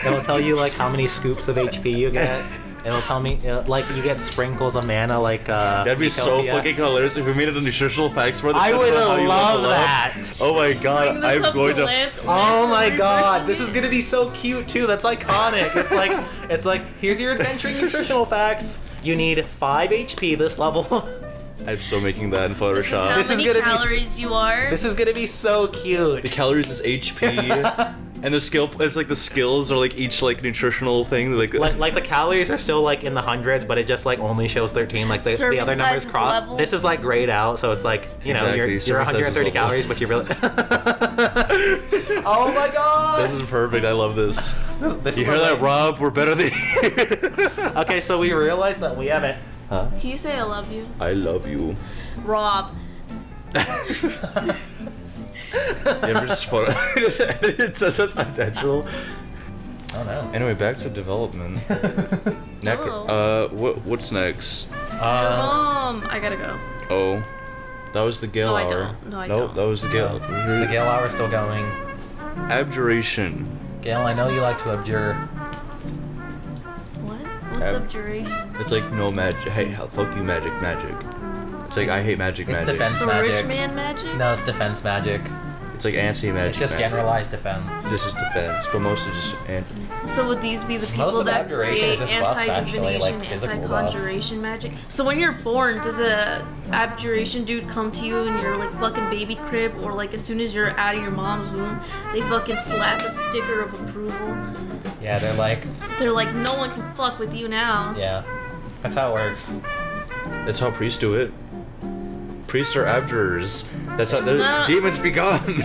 It'll tell you like how many scoops of HP you get. It'll tell me like you get sprinkles of mana like That'd be so Utopia. fucking hilarious if we made it a nutritional facts for this. I would how you love level up. that. Oh my Bring god, this I'm up going to. Lance. Oh Lance my will god, be this is gonna be so cute too. That's iconic. It's like here's your adventuring nutritional facts. You need 5 HP this level. I'm so making that in This is how Photoshop. This is many gonna be calories you are. This is gonna be so The cute. calories is HP, and the skill. It's like the skills are like each like nutritional thing. Like Like the calories are still like in the hundreds, but it just like only shows 13. Like the Serving other numbers sizes crop. level. This is like grayed out, so it's like Exactly, you're serving sizes 130 level. calories, but you really. Oh my god! this is perfect. I love this. This You is hear the that, way- Rob? We're better than you. Okay, so we realized that we haven't. Huh? Can you say I love you? I love you. Rob. You ever just photo? It says that's not natural. Oh no. Anyway, back to development. Oh. What's next? I gotta go. Oh, that was the Gale No, I hour. don't. No, I Nope, don't. that was the Gale. The Gale hour's still going. Abjuration. Gale, I know you like to abjure. What? What's Ab- abjuration? It's like no magic. Hey, fuck you, magic. It's like I hate magic. It's defense So magic. rich man magic? No, it's defense magic. It's like anti-magic. It's just magic. generalized defense. This is defense, but mostly just So would these be the Most people of that abjuration create is just buffs, actually, like anti-divination, physical anti-conjuration magic? So when you're born, does a abjuration dude come to you in your like fucking baby crib, or like as soon as you're out of your mom's womb, they fucking slap a sticker of approval? Yeah, they're like, no one can fuck with you now. yeah, that's how it works. That's how priests do it. Priests are abjurers. That's how the No. demons be gone.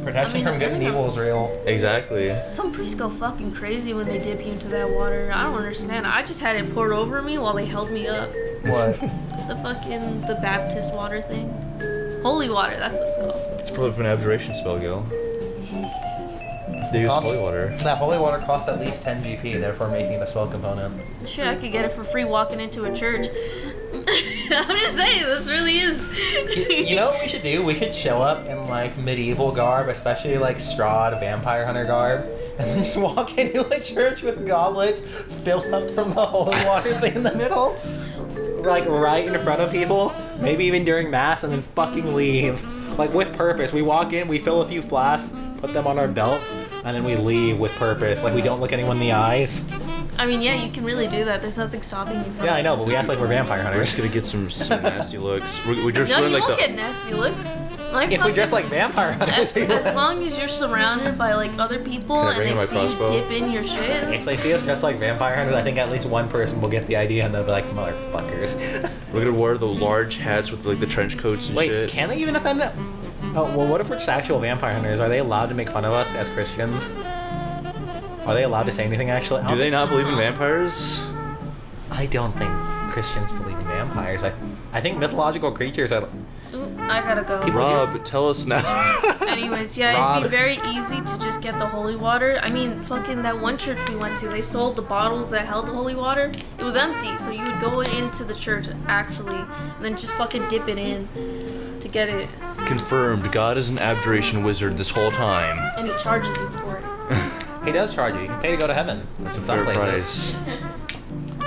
Protection from good and evil is real. Exactly. Some priests go fucking crazy when they dip you into that water. I don't understand. I just had it poured over me while they held me up. What? The Baptist water thing. Holy water, that's what it's called. It's probably from an abjuration spell, Gil. They use holy water. That holy water costs at least 10 GP, therefore making it a spell component. Shit, I could get it for free walking into a church. I'm just saying, this really is. You know what we should do? We should show up in like medieval garb, especially like Strahd vampire hunter garb, and then just walk into a church with goblets filled up from the holy water thing in the middle, like right in front of people, maybe even during mass, and then fucking leave. Like with purpose. We walk in, we fill a few flasks, put them on our belt, and then we leave with purpose. Like we don't look anyone in the eyes. I mean, yeah, you can really do that. There's nothing stopping you from Yeah, I know, but we act like we're vampire We're hunters. just gonna get some nasty looks. We just No, learned you like won't the. get nasty looks. Like If we dress like vampire hunters, as long as you're surrounded by like other people Can I and bring they in my see you crossbow? dip in your shit. if they see us dressed like vampire hunters, I think at least one person will get the idea and they'll be like, motherfuckers. We're gonna wear the large hats with like the trench coats and Wait, shit. can they even offend it? Oh, well, what if we're just actual vampire hunters? Are they allowed to make fun of us as Christians? Are they allowed to say anything actually? Do they not believe in vampires? I don't think Christians believe in vampires. I think mythological creatures are. Ooh, I gotta go. Rob, tell us now. Anyways, yeah, Rob. it'd be very easy to just get the holy water. I mean, fucking that one church we went to, they sold the bottles that held the holy water. It was empty, so you would go into the church actually, and then just fucking dip it in to get it, Confirmed. God is an abjuration wizard this whole time. and he charges you for it. He does charge you. You can pay to go to heaven. That's in a some fair places. price.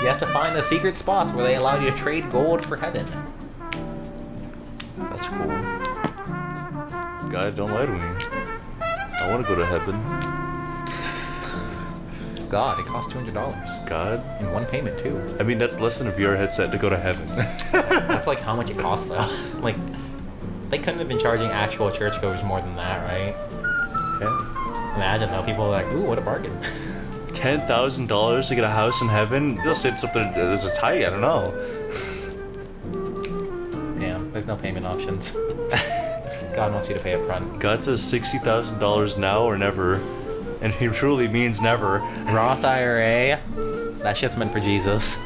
You have to find the secret spots where they allow you to trade gold for heaven. That's cool. God, don't lie to me. I want to go to heaven. God, it costs $200 God. in one payment too. I mean, that's less than a VR headset to go to heaven. That's like how much it costs though. Like, they couldn't have been charging actual churchgoers more than that, right? Yeah. Imagine though, people are like, ooh, what a bargain. $10,000 to get a house in heaven? They'll say it's something as a tight. I don't know. Damn, there's no payment options. God wants you to pay up front. God says $60,000 now or never, and he truly means never. Roth IRA, that shit's meant for Jesus.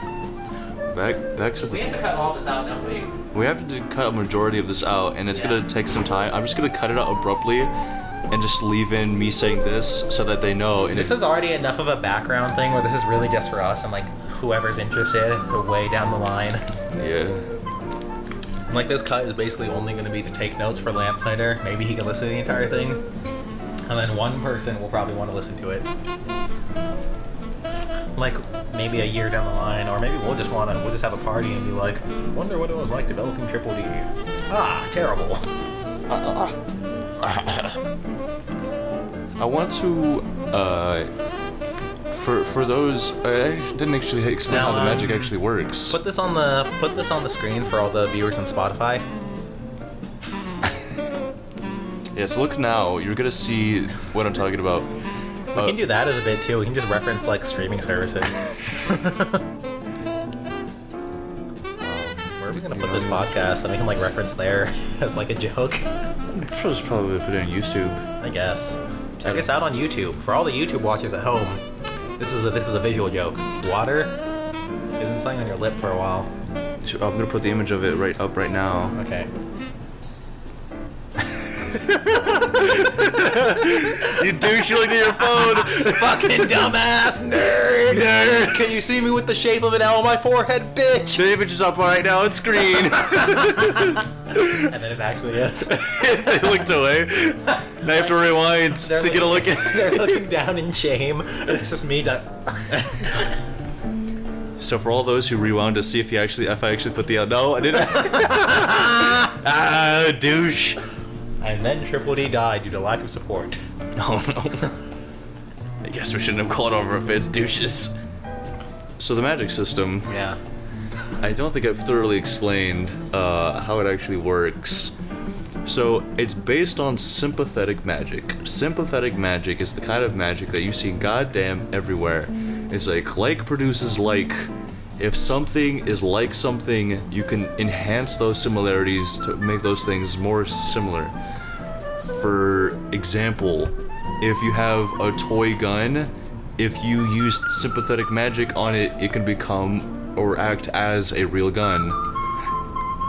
Back to this. cut all this out, don't we? We have to cut a majority of this out, and it's gonna take some time. I'm just gonna cut it out abruptly, and just leave in me saying this so that they know. And This is already enough of a background thing where this is really just for us and like whoever's interested way down the line. yeah. Like this cut is basically only going to be to take notes for Lance Snyder. Maybe he can listen to the entire thing, and then one person will probably want to listen to it. Like maybe a year down the line, or maybe we'll just have a party and be like, wonder what it was like developing Triple D. Ah, terrible. I want to, for those, I didn't actually explain Now, how the magic actually works. Put this on the screen for all the viewers on Spotify. Yeah, so look now, you're gonna see what I'm talking about. We can do that as a bit too. We can just reference like streaming services. Where are we gonna put this podcast? And we can like reference there as like a joke. I'll just probably put it on YouTube. I guess. Check us out on YouTube. For all the YouTube watchers at home, this is a visual joke. Water has been sitting on your lip for a while. I'm gonna put the image of it right up right now. Okay. You douche, you looked at your phone. Fucking dumbass nerd! Nerd. Can you see me with the shape of an L on my forehead, bitch? The image is up right now on screen. And then it actually is. They looked away. Now you have to rewind to get a look at They're looking down in shame. And it's just me. So for all those who rewound to see if I actually put the no, I didn't. Douche. And then Triple D died due to lack of support. Oh no. I guess we shouldn't have called over if it's douches. So the magic system, Yeah. I don't think I've thoroughly explained how it actually works. So it's based on sympathetic magic. Sympathetic magic is the kind of magic that you see goddamn everywhere. It's like produces like. If something is like something, you can enhance those similarities to make those things more similar. For example, if you have a toy gun, if you use sympathetic magic on it, it can become or act as a real gun.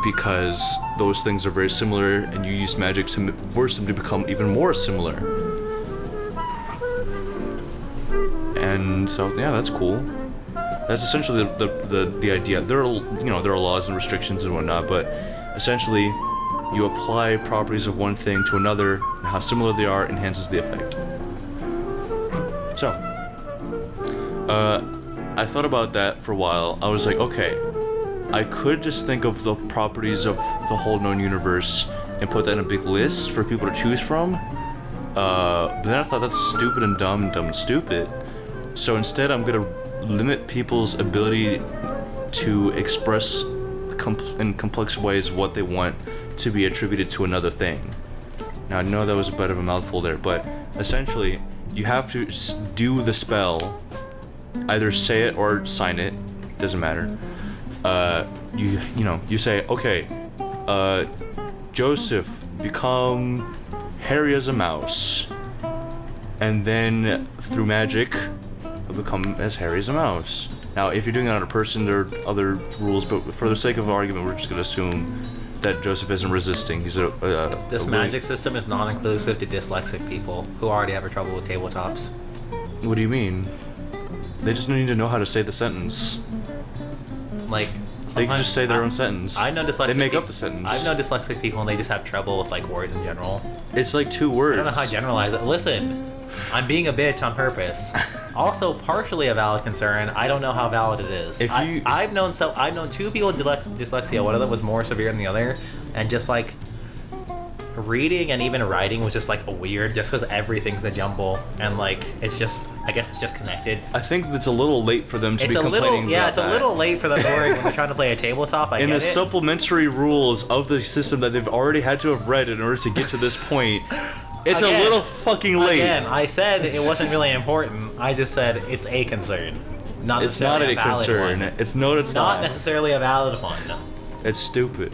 Because those things are very similar, and you use magic to force them to become even more similar. And so, yeah, that's cool. That's essentially the idea. There are laws and restrictions and whatnot, but essentially, you apply properties of one thing to another, and how similar they are enhances the effect. So, I thought about that for a while. I was like, okay, I could just think of the properties of the whole known universe and put that in a big list for people to choose from. But then I thought that's stupid and dumb and stupid. So instead, I'm gonna limit people's ability to express in complex ways what they want to be attributed to another thing. Now I know that was a bit of a mouthful there, but essentially you have to do the spell, either say it or sign it, doesn't matter. You say, okay, Joseph, become hairy as a mouse, and then through magic become as hairy as a mouse. Now, if you're doing that on a person, there are other rules, but for the sake of argument, we're just going to assume that Joseph isn't resisting. He's This magic system is non-inclusive to dyslexic people who already have trouble with tabletops. What do you mean? They just need to know how to say the sentence. Like, They can just say their own sentence. I know dyslexic. They make up the sentence. I know dyslexic people and they just have trouble with like words in general. It's like 2 words. I don't know how to generalize it. Listen, I'm being a bitch on purpose. Also, partially a valid concern. I don't know how valid it is. I've known 2 people with dyslexia. One of them was more severe than the other, and just like reading and even writing was just like weird, just because everything's a jumble, and like I guess it's just connected. I think it's a little late for them to be complaining about it's a little late for them to worry when they're trying to play a tabletop. In the supplementary rules of the system that they've already had to have read in order to get to this point, it's a little fucking late. Again, I said it wasn't really important. I just said it's a concern. It's not a concern. It's not necessarily a valid one. It's stupid.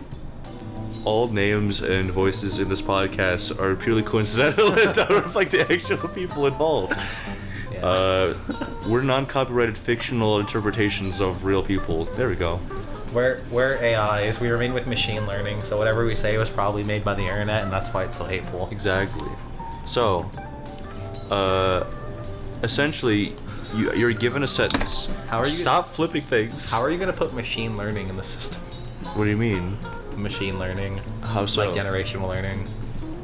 All names and voices in this podcast are purely coincidental and don't reflect the actual people involved. Yeah. We're non-copyrighted fictional interpretations of real people. There we go. We're AIs. We remain with machine learning, so whatever we say was probably made by the internet, and that's why it's so hateful. Exactly. So, essentially, you're given a sentence. Stop flipping things. How are you gonna put machine learning in the system? What do you mean? Machine learning. How so? Like generational learning.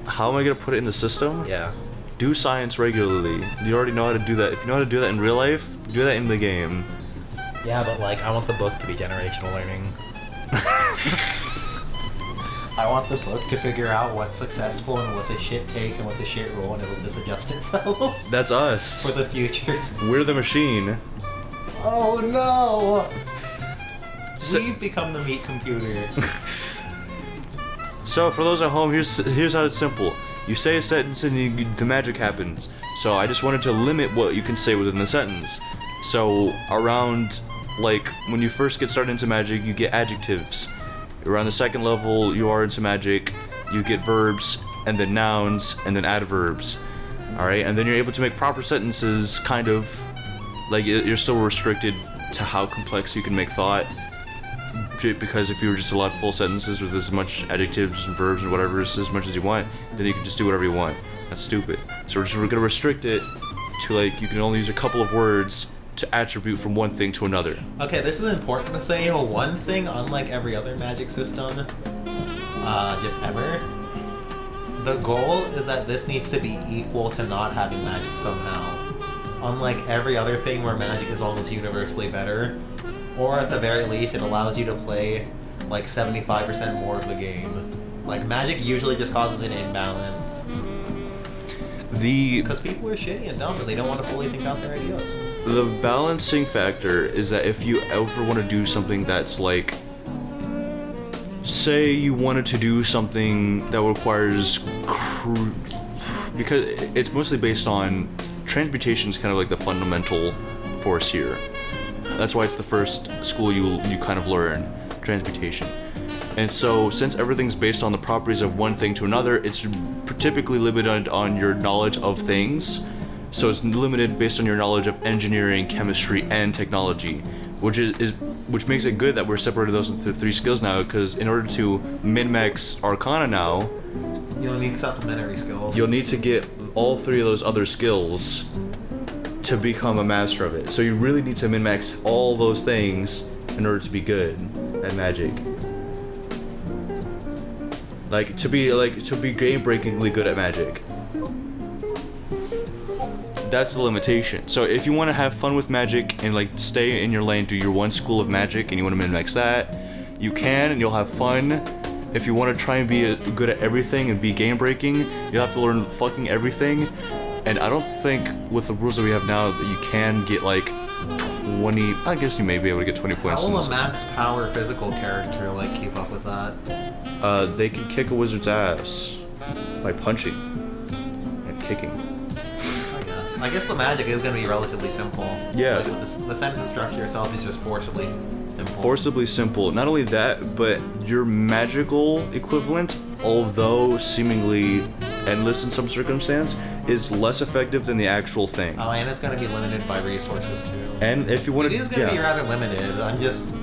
How am I gonna put it in the system? Yeah. Do science regularly. You already know how to do that. If you know how to do that in real life, do that in the game. Yeah, but like, I want the book to be generational learning. I want the book to figure out what's successful and what's a shit take and what's a shit roll, and it'll just adjust itself. That's us. For the futures. We're the machine. Oh no! We've become the meat computer. So for those at home, here's how it's simple. You say a sentence and the magic happens. So I just wanted to limit what you can say within the sentence. So around, like, when you first get started into magic, you get adjectives. Around the second level you are into magic, you get verbs, and then nouns, and then adverbs. Alright, and then you're able to make proper sentences, kind of. Like, you're still restricted to how complex you can make thought. Because if you were just allowed full sentences with as much adjectives and verbs and whatever as much as you want, then you can just do whatever you want. That's stupid. So we're gonna restrict it to, like, you can only use a couple of words to attribute from one thing to another. Okay, this is important to say. One thing, unlike every other magic system, just ever, the goal is that this needs to be equal to not having magic somehow. Unlike every other thing where magic is almost universally better, or at the very least, it allows you to play like 75% more of the game. Like, magic usually just causes an imbalance. The Because people are shitty and dumb, and they don't want to fully think out their ideas. the balancing factor is that if you ever want to do something that's like, say you wanted to do something that requires because it's mostly based on transmutation is kind of like the fundamental force here. That's why it's the first school you kind of learn, transmutation. And so since everything's based on the properties of one thing to another, it's typically limited on your knowledge of things. So it's limited based on your knowledge of engineering, chemistry, and technology, which makes it good that we're separated those into 3 skills now, because in order to min-max Arcana now, You'll need supplementary skills. you'll need to get all 3 of those other skills to become a master of it. So you really need to min-max all those things in order to be good at magic. To be game-breakingly good at magic. That's the limitation. So if you want to have fun with magic and like stay in your lane, do your one school of magic, and you want to min-max that, you can, and you'll have fun. If you want to try and be good at everything and be game-breaking, you'll have to learn fucking everything. And I don't think with the rules that we have now that you can get like 20. I guess you may be able to get 20 points. How will a max power physical character like keep up with that? They can kick a wizard's ass by punching and kicking. I guess the magic is going to be relatively simple. Yeah. Like, the sentence structure itself is just forcibly simple. Forcibly simple. Not only that, but your magical equivalent, although seemingly endless in some circumstance, is less effective than the actual thing. Oh, and it's going to be limited by resources too. And if you want It to, is going to be rather limited. I'm just.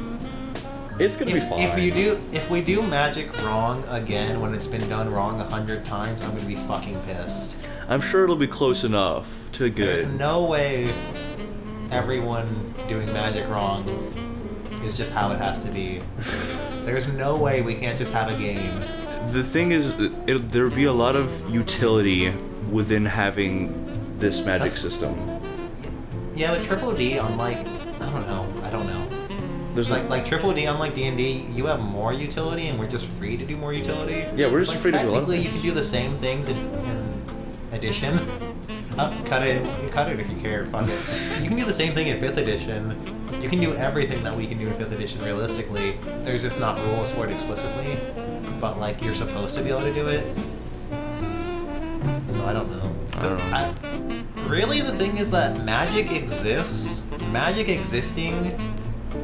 it's gonna be fine. If we do magic wrong again when it's been done wrong 100 times, I'm going to be fucking pissed. I'm sure it'll be close enough to There's good. no way everyone doing magic wrong is just how it has to be. There's no way we can't just have a game. The thing is, there'll be a lot of utility within having this magic system. Yeah, but Triple D, unlike I don't know. There's Like Triple D, unlike D&D, you have more utility, and we're just free to do more utility. Yeah, we're just free to do a lot of Technically, you things. can do the same things in Edition. Cut it if you care. Fuck it. You can do the same thing in 5th edition. You can do everything that we can do in 5th edition realistically. There's just not rules for it explicitly, but like you're supposed to be able to do it. So I don't know. I don't know. Really, the thing is that magic exists. Magic existing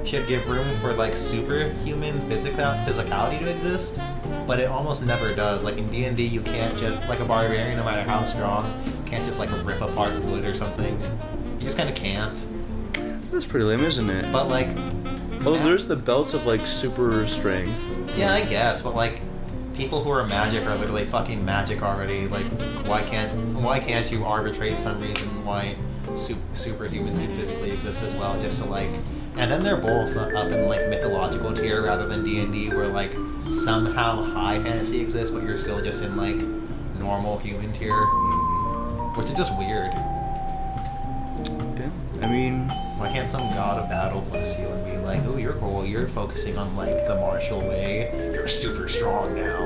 should give room for like superhuman physicality to exist, but it almost never does. Like in D&D, you can't just like a barbarian, no matter how strong, can't just like rip apart wood or something. You just kind of can't. That's pretty lame, isn't it? But like, Oh, there's the belts of like super strength. yeah, I guess. But like, people who are magic are literally fucking magic already. Like, why can't you arbitrate some reason why superhumans can physically exist as well, just to like. And then they're both up in like mythological tier rather than D&D, where like somehow high fantasy exists, but you're still just in like normal human tier, which is just weird. Yeah. I mean, Why can't some god of battle bless you and be like, oh, you're cool, you're focusing on like the martial way, you're super strong now.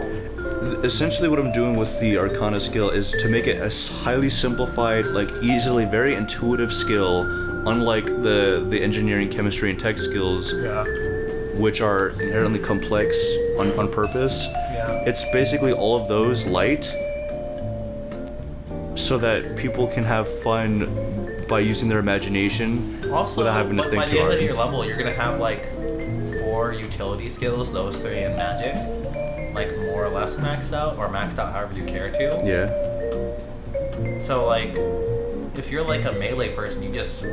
essentially what I'm doing with the Arcana skill is to make it a highly simplified, like easily, very intuitive skill, unlike the engineering, chemistry, and tech skills, Yeah. which are inherently complex on purpose. Yeah. It's basically all of those light, so that people can have fun by using their imagination Also, without having to by think the too end hard. of your level, you're gonna have like 4 utility skills, those 3 in magic, like more or less maxed out, or maxed out however you care to. Yeah. So like, if you're like a melee person, you just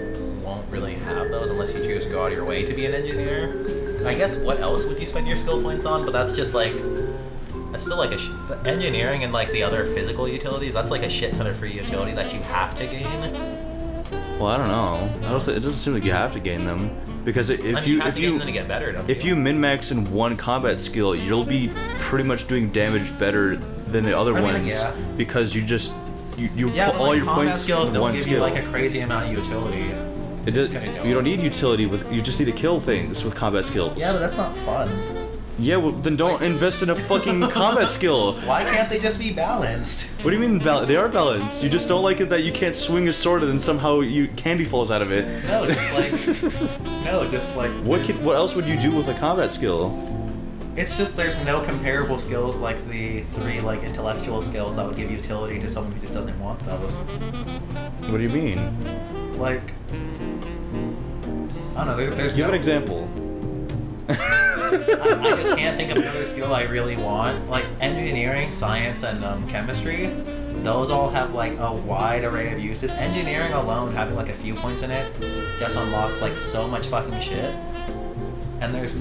won't really have those unless you choose to go out of your way to be an engineer. I guess what else would you spend your skill points on? But that's just like, that's still like the engineering and like the other physical utilities. That's like a shit ton of free utility that you have to gain. Well, I don't know. It doesn't seem like you have to gain them, because if I mean, you have to gain them to get better. Don't if you? you min-max in one combat skill, you'll be pretty much doing damage better than the other I mean, ones, yeah. because you Yeah, put but all like your combat points skills in don't one give skill. you like a crazy amount of utility. It does. kinda dumb. You don't need utility with. You just need to kill things with combat skills. Yeah, but that's not fun. Yeah, well, then don't invest in a fucking combat skill. Why can't they just be balanced? What do you mean they are balanced? You just don't like it that you can't swing a sword and then somehow candy falls out of it. No, just like What else would you do with a combat skill? it's just there's no comparable skills like the 3 like intellectual skills that would give utility to someone who just doesn't want those. What do you mean? Like, I don't know. There's Give no, an example. I just can't think of another skill I really want. Like engineering, science, and chemistry. Those all have like a wide array of uses. Engineering alone, having like a few points in it, just unlocks like so much fucking shit. And there's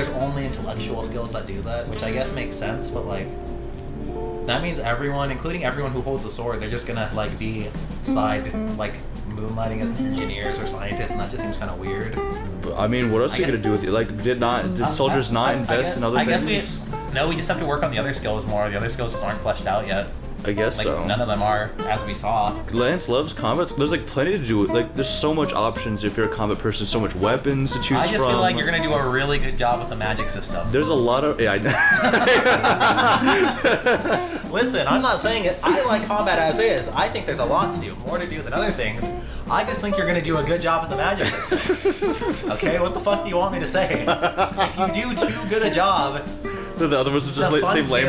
only intellectual skills that do that, which I guess makes sense. But like, that means everyone, including everyone who holds a sword, they're just gonna like be like moonlighting as engineers or scientists, and that just seems kind of weird. I mean, what else are you gonna do with it? Like, did soldiers not invest in other things? We just have to work on the other skills more. The other skills just aren't fleshed out yet. I guess Like, so. none of them are, as we saw. Lance loves combat. There's like plenty to do. Like, there's so much options if you're a combat person. So much weapons to choose from. I just feel like you're gonna do a really good job with the magic system. There's a lot of Listen, I'm not saying it. I like combat as is. I think there's a lot to do, more to do than other things. I just think you're gonna do a good job with the magic system. Okay, what the fuck do you want me to say? If you do too good a job, the other ones are just like same lane.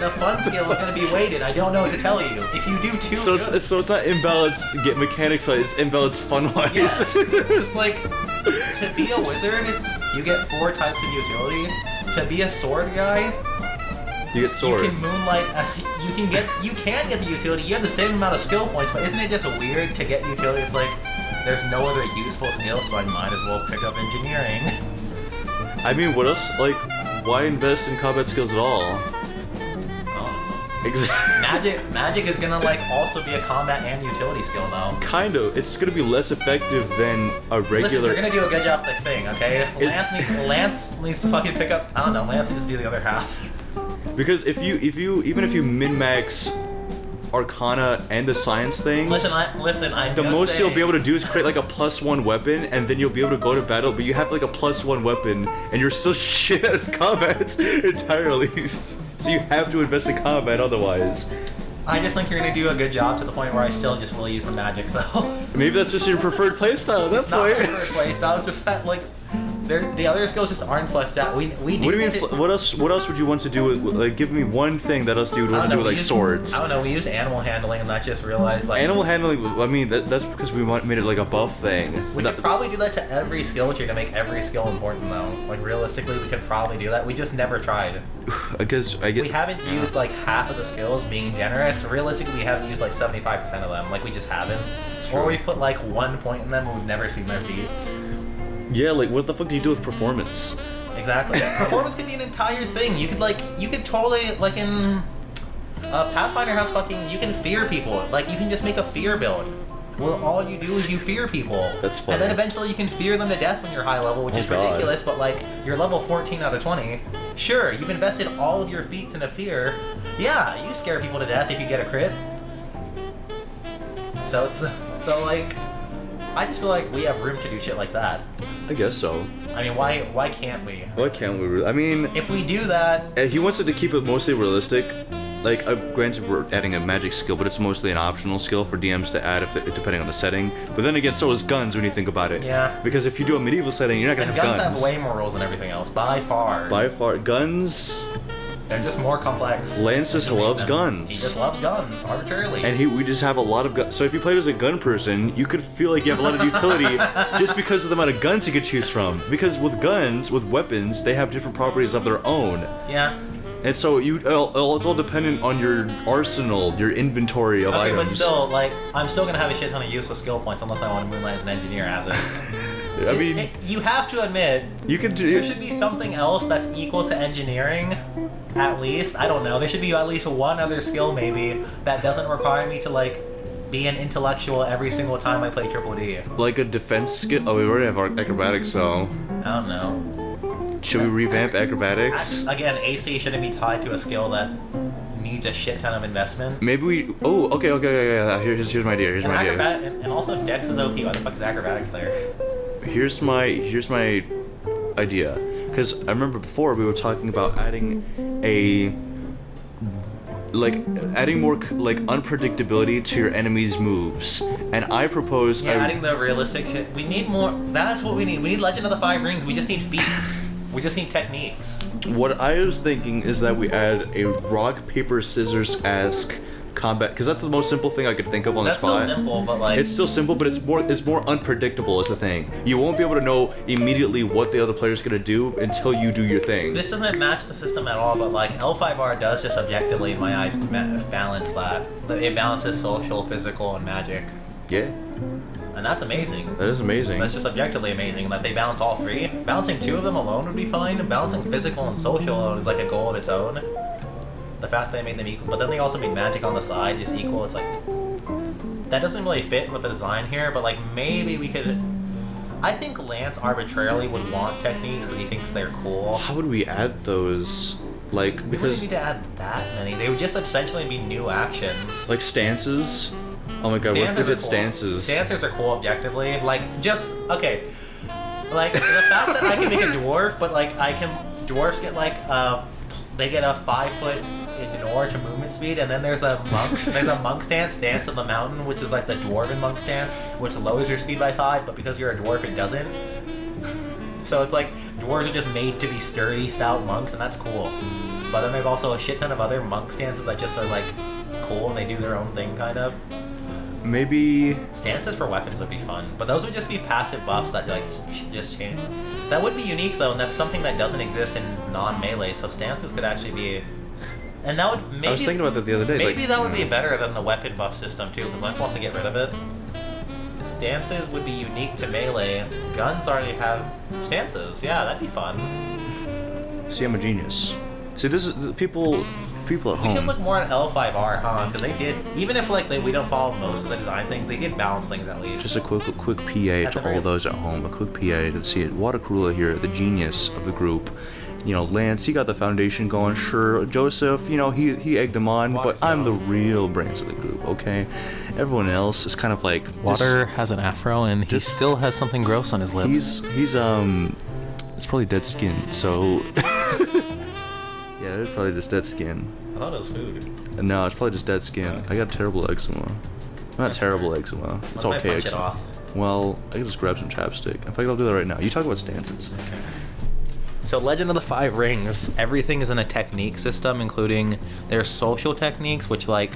the fun skill is gonna be weighted. I don't know what to tell you. If you do too So good, it's not imbalanced get mechanics wise, it's imbalanced fun wise. yes, it's just like to be a wizard, you get 4 types of utility. To be a sword guy, You get sword. you can moonlight. You can get the utility. You have the same amount of skill points, but isn't it just weird to get utility? It's like there's no other useful skill, so I might as well pick up engineering. I mean, what else? Like, why invest in combat skills at all? Exactly. Magic is gonna like also be a combat and utility skill though. Kind of. It's gonna be less effective than a regular. Listen, you're gonna do a good job with the thing, okay? Lance needs to fucking pick up. I don't know. Lance needs to do the other half. Because even if you min-max Arcana and the science things, I'm the just most saying, you'll be able to do is create like a +1 weapon, and then you'll be able to go to battle. But you have like a +1 weapon, and you're still shit at combat entirely. So you have to invest in combat otherwise. I just think you're gonna do a good job to the point where I still just will use the magic though. Maybe that's just your preferred playstyle at that It's not point. my preferred playstyle. It's just that like the other skills just aren't fleshed out. We What do you mean? What else would you want to do with? Like, give me one thing that else you would want to do with like swords. I don't know. We used animal handling, and I just realized like Animal handling. I mean, that's because we made it like a buff thing. we could probably do that to every skill tree to make every skill important though. Like realistically, we could probably do that. We just never tried. Because I get. We haven't used like half of the skills, being generous. Realistically, we haven't used like 75% of them. Like we just haven't. Or we've put like 1 point in them and we've never seen their feats. Yeah, like what the fuck do you do with performance? Exactly. Performance could be an entire thing. You could totally like in Pathfinder has fucking. You can fear people. Like you can just make a fear build. Where all you do is you fear people. That's funny. And then eventually you can fear them to death when you're high level, which is God. ridiculous, but like, you're level 14 out of 20. Sure, you've invested all of your feats into fear. Yeah, you scare people to death if you get a crit. So like, I just feel like we have room to do shit like that. I guess so. I mean, why can't we? Why can't we? I mean, If we do that, he wants it to keep it mostly realistic. Like, granted, we're adding a magic skill, but it's mostly an optional skill for DMs to add depending on the setting. But then again, so is guns when you think about it. Yeah. Because if you do a medieval setting, you're not gonna and have guns guns. have way more rules than everything else, by far. By far, guns. They're just more complex. Lance just to make loves them. guns. He just loves guns, arbitrarily. And we just have a lot of guns. So if you played as a gun person, you could feel like you have a lot of utility just because of the amount of guns you could choose from. Because with guns, with weapons, they have different properties of their own. Yeah. And so it's all dependent on your arsenal, your inventory of Okay, items. but still, like, I'm still gonna have a shit ton of useless skill points unless I want to moonlight as an engineer as is. I mean, You have to admit, you could do. there should be something else that's equal to engineering, at least. I don't know. There should be at least one other skill, maybe, that doesn't require me to, like, be an intellectual every single time I play Triple D. Like a defense skill. Oh, we already have acrobatics, so I don't know. should we revamp acrobatics? Again, AC shouldn't be tied to a skill that needs a shit ton of investment. Maybe we. Oh, okay. Here's my idea. And also Dex is OP. Why the fuck is acrobatics there? Here's my idea. because I remember before we were talking about adding more like unpredictability to your enemies' moves, and I propose adding the realistic shit. We need more. That's what we need. We need Legend of the Five Rings. We just need feats. We just need techniques. What I was thinking is that we add a rock paper scissors-esque combat, because that's the most simple thing I could think of on the spot. That's still simple, but like it's still simple, but it's more unpredictable is the thing. You won't be able to know immediately what the other player's gonna do until you do your thing. this doesn't match the system at all. But like L5R does just objectively, in my eyes, balance that. It balances social, physical, and magic, Yeah, and that's amazing. that is amazing. That's just objectively amazing that they balance all three. Balancing two of them alone would be fine. Balancing physical and social alone is like a goal of its own. The fact that they made them equal, but then they also made magic on the side just equal. It's like that doesn't really fit with the design here. But like maybe we could. I think Lance arbitrarily would want techniques because he thinks they're cool. How would we add those? Like, We wouldn't because need to add that many. They would just essentially be new actions. like stances. Oh my god, what if we Stances are did cool. stances? Stances are cool objectively. Like just okay. Like the fact that I can make a dwarf, but like dwarfs get like they get a 5 foot ignore to movement speed, and then there's a monk stance in the mountain, which is like the dwarven monk stance, which lowers your speed by 5, but because you're a dwarf it doesn't. So it's like dwarves are just made to be sturdy, stout monks, and that's cool. But then there's also a shit ton of other monk stances that just are like cool and they do their own thing kind of. Maybe Stances for weapons would be fun, but those would just be passive buffs that like just change. That would be unique though, and that's something that doesn't exist in non-melee. So stances could actually be, and that would maybe. I was thinking about that the other day. Maybe like, that would be better than the weapon buff system too, because Lance wants to get rid of it. Stances would be unique to melee. Guns already have stances. Yeah, that'd be fun. See, I'm a genius. See, this is people at We should home. look more at L5R, huh? Because they did, even if like we don't follow most of the design things, they did balance things at least. Just a quick PA At the to very- all those at home. A quick PA to see it. Watercooler here, the genius of the group. You know, Lance, he got the foundation going. Sure, Joseph, you know, he egged him on, but I'm the real brains of the group. Okay, everyone else is kind of like Water has an afro, and he still has something gross on his lip. He's it's probably dead skin. So yeah, it's probably just dead skin. I thought it was food. No, it's probably just dead skin. I got terrible eczema. Not terrible eczema. It's What if I okay punch it eczema. off? Well, I can just grab some chapstick. In fact, I'll do that right now. You talk about stances. So Legend of the Five Rings, everything is in a technique system, including their social techniques, which like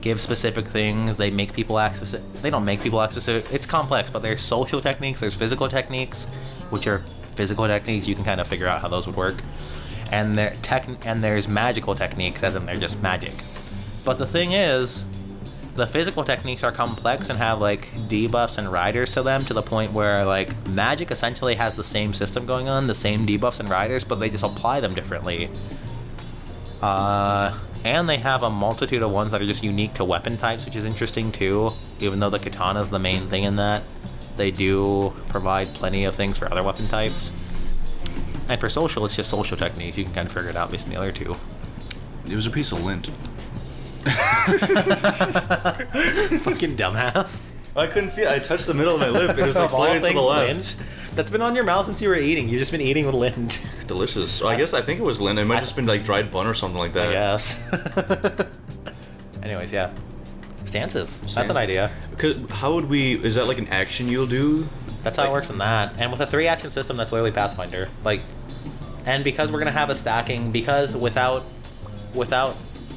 give specific things. They make people act specific. They don't make people act specific. It's complex, but there's social techniques. There's physical techniques, which are physical techniques. You can kind of figure out how those would work. And there's magical techniques, as in they're just magic. But the thing is, the physical techniques are complex and have like debuffs and riders to them, to the point where like magic essentially has the same system going on, the same debuffs and riders, but they just apply them differently. And they have a multitude of ones that are just unique to weapon types, which is interesting too. Even though the katana is the main thing in that, they do provide plenty of things for other weapon types. And for social, it's just social techniques. You can kind of figure it out based on the other two. It was a piece of lint. Fucking dumbass. I couldn't feel. I touched the middle of my lip. It was like Of all slightly to the things, left. lint? That's been on your mouth since you were eating. You've just been eating with lint. Delicious. Well, I think it was lint. It might have just been like dried bun or something like that. I guess. Anyways, yeah. Stances. That's an Stances. idea. How would we? Is that like an action you'll do? That's how it works in that. And with a 3-action system, that's literally Pathfinder. Like, and because we're gonna have a stacking, because without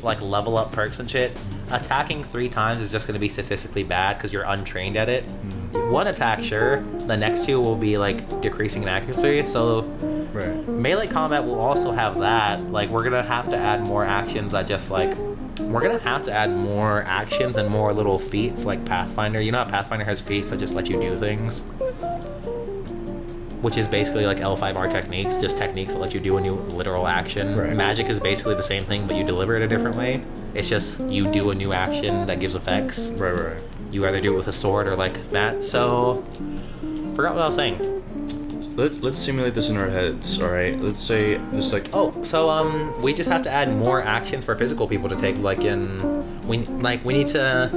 like level up perks and shit, attacking 3 times is just gonna be statistically bad because you're untrained at it. One attack, sure. The next 2 will be like decreasing in accuracy. So Right. melee combat will also have that. Like, we're gonna have to add more actions that just like. We're gonna have to add more actions and more little feats like Pathfinder. You know how Pathfinder has feats that just let you do things? Which is basically like L5R techniques, just techniques that let you do a new literal action. Right. Magic is basically the same thing, but you deliver it a different way. It's just you do a new action that gives effects. Right. You either do it with a sword or like that. So, forgot what I was saying. Let's simulate this in our heads. All right. Let's say this like. Oh, so we just have to add more actions for physical people to take. Like we need to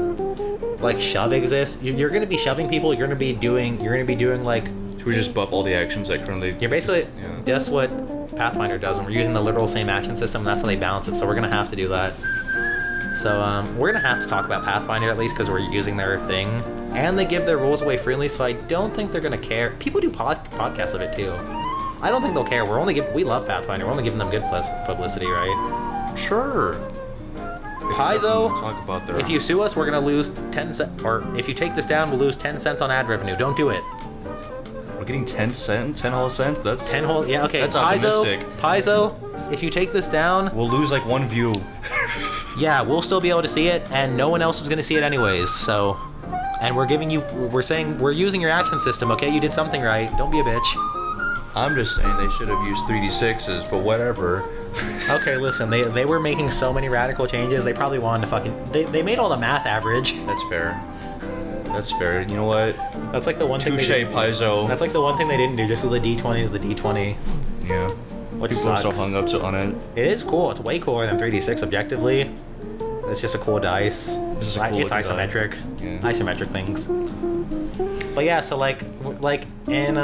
like shove exists. You're gonna be shoving people. You're gonna be doing like Should we just buff all the actions that currently... You're basically, Yeah. that's what Pathfinder does, and we're using the literal same action system, and that's how they balance it, so we're going to have to do that. So, we're going to have to talk about Pathfinder at least, because we're using their thing, and they give their rules away freely, so I don't think they're going to care. People do podcasts of it, too. I don't think they'll care. We love Pathfinder. We're only giving them good publicity, right? Sure. Paizo, Talk about their... if you sue us, we're going to lose 10 cents, or if you take this down, we'll lose 10 cents on ad revenue. Don't do it. We're getting 10 whole cents? That's... 10 whole, yeah, okay. That's optimistic. Paizo, if you take this down, We'll lose like 1 view. yeah, we'll still be able to see it, and no one else is going to see it anyways, so... And we're saying, we're using your action system, okay? You did something right. Don't be a bitch. I'm just saying they should have used 3d6s, but whatever. Okay, listen, they were making so many radical changes, they probably wanted to fucking... They made all the math average. That's fair. That's fair. You know what? That's like the one thing Touche, they didn't do. Paizo. That's like the one thing they didn't do, just so the D20 is the D20. Yeah. Which People are so sucks. hung up on it. It is cool. It's way cooler than 3d6 objectively. It's just a cool dice. This is a cool It's looking die. isometric. Yeah. Isometric things. But yeah, so like in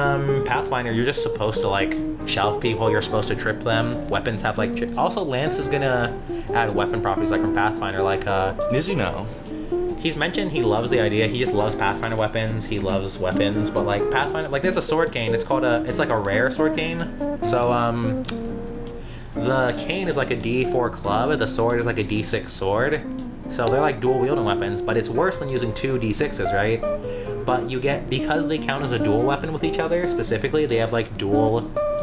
Pathfinder, you're just supposed to like shove people. You're supposed to trip them. Weapons have like also Lance is gonna add weapon properties like from Pathfinder. Like Is he now? he's mentioned he loves the idea. He just loves Pathfinder weapons. He loves weapons, but like Pathfinder, like there's a sword cane. It's like a rare sword cane. So the cane is like a D4 club. The sword is like a D6 sword. So they're like dual wielding weapons, but it's worse than using 2 D6s, right? But you get, because they count as a dual weapon with each other, specifically, they have like dual,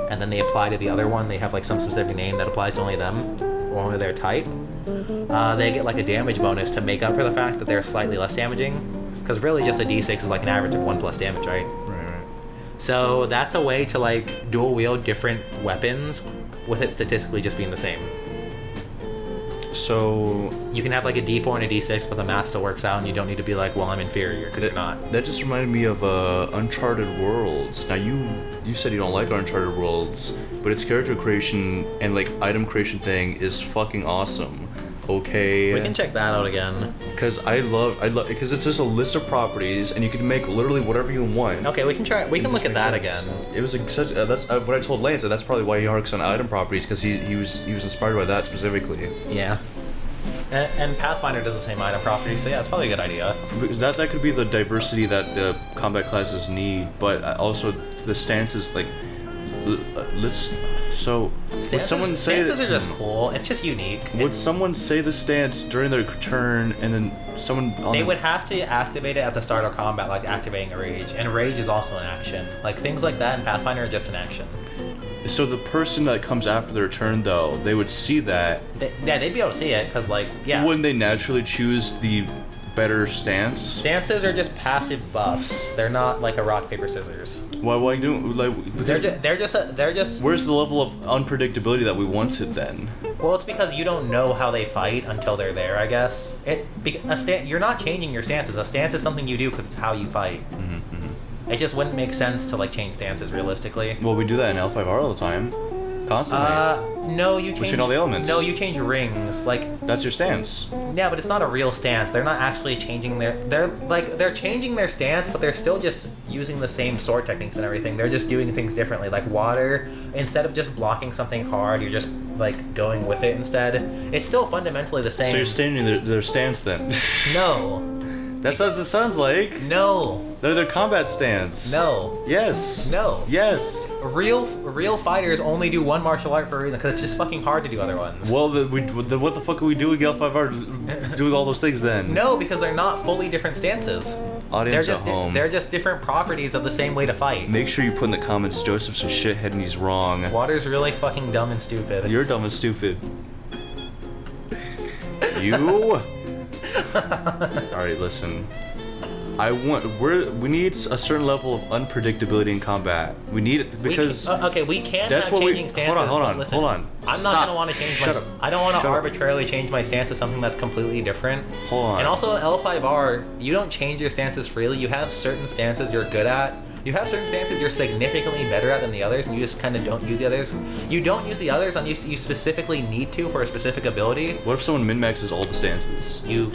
and then they apply to the other one. They have like some specific name that applies to only them, or only their type. They get like a damage bonus to make up for the fact that they're slightly less damaging. Because really just a D6 is like an average of 1 plus damage, right? Right. So that's a way to like dual wield different weapons with it statistically just being the same. So You can have like a D4 and a D6, but the math still works out, and you don't need to be like, well, I'm inferior, because you're not. that just reminded me of Uncharted Worlds. Now you said you don't like Uncharted Worlds, but its character creation and like item creation thing is fucking awesome. Okay. We can check that out again. Because I love because it's just a list of properties and you can make literally whatever you want. Okay, we can look at that again. It was that's what I told Lance, and that's probably why he harks on item properties, because he was inspired by that specifically. Yeah. And Pathfinder does the same item property, so yeah, it's probably a good idea. Because that could be the diversity that the combat classes need, but also the stances like let's. So would someone say stances are just cool. It's just unique. Would someone say the stance during their turn, and then someone They would have to activate it at the start of combat, like activating a rage, and rage is also an action. Like things like that in Pathfinder are just an action. So the person that comes after their turn, though, they would see that. They'd be able to see it, because like, yeah. Wouldn't they naturally choose the better stance? Stances are just passive buffs. They're not like a rock paper scissors. Why do like? Because They're just. where's the level of unpredictability that we wanted then? Well, it's because you don't know how they fight until they're there, I guess. You're not changing your stances. A stance is something you do because it's how you fight. It just wouldn't make sense to like change stances realistically. Well, we do that in L5R all the time, constantly. No, you change. Between all the elements. No, you change rings. Like, That's your stance. yeah, but it's not a real stance. They're not actually changing they're changing their stance, but they're still just using the same sword techniques and everything. They're just doing things differently. Like water, instead of just blocking something hard, you're just like going with it instead. It's still fundamentally the same. So you're standing their stance then. No. That's what it sounds like. No. They're their combat stance. No. Yes. No. Yes. Real fighters only do one martial art for a reason, because it's just fucking hard to do other ones. Well, what the fuck are we doing L5R doing all those things then? No, because they're not fully different stances. Audience They're at home. they're just different properties of the same way to fight. Make sure you put in the comments Joseph's a shithead and he's wrong. Water's really fucking dumb and stupid. You're dumb and stupid. You? Alright, listen. We need a certain level of unpredictability in combat. We need it because we can that's have what changing stances. Hold on. I'm not Stop. gonna want to change Shut my. up. I don't want to Shut up. arbitrarily change my stance to something that's completely different. Hold on. And also in L5R, you don't change your stances freely. You have certain stances you're good at. You have certain stances you're significantly better at than the others, and you just kind of don't use the others. You don't use the others unless you specifically need to for a specific ability. What if someone min-maxes all the stances? You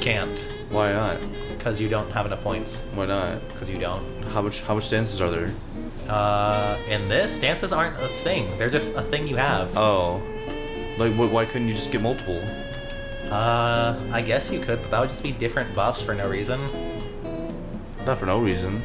can't, Why not? because you don't have enough points. Why not? Because you don't. How much stances are there? In this, stances aren't a thing. They're just a thing you have. Oh. Like, why couldn't you just get multiple? I guess you could, but that would just be different buffs for no reason. Not for no reason.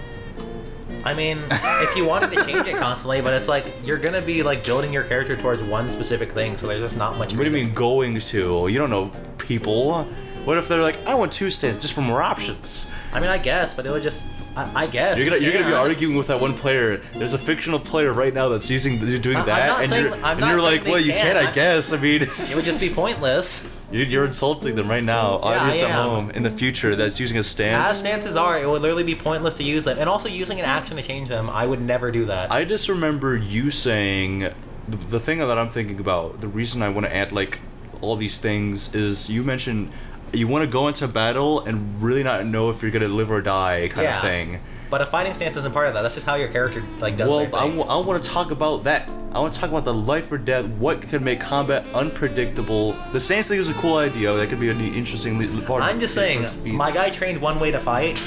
I mean, if you wanted to change it constantly, but it's like, you're gonna be like building your character towards one specific thing, so there's just not much. What do you mean going to? You don't know people. What if they're like, I want 2 stances, just for more options? I mean, I guess, but it would just, I guess. You're gonna be arguing with that one player. There's a fictional player right now that's doing that, and you're like, well, you can, I guess. I mean, it would just be pointless. You're insulting them right now, audience at home, in the future that's using a stance. As stances are, it would literally be pointless to use them, and also using an action to change them. I would never do that. I just remember you saying, the thing that I'm thinking about, the reason I want to add like all these things is you mentioned you want to go into battle and really not know if you're gonna live or die kind of thing. But a fighting stance isn't part of that. That's just how your character like does. Well, I want to talk about that. I want to talk about the life or death. What could make combat unpredictable? The stance thing is a cool idea. That could be an interesting part. I'm just saying, my guy trained one way to fight.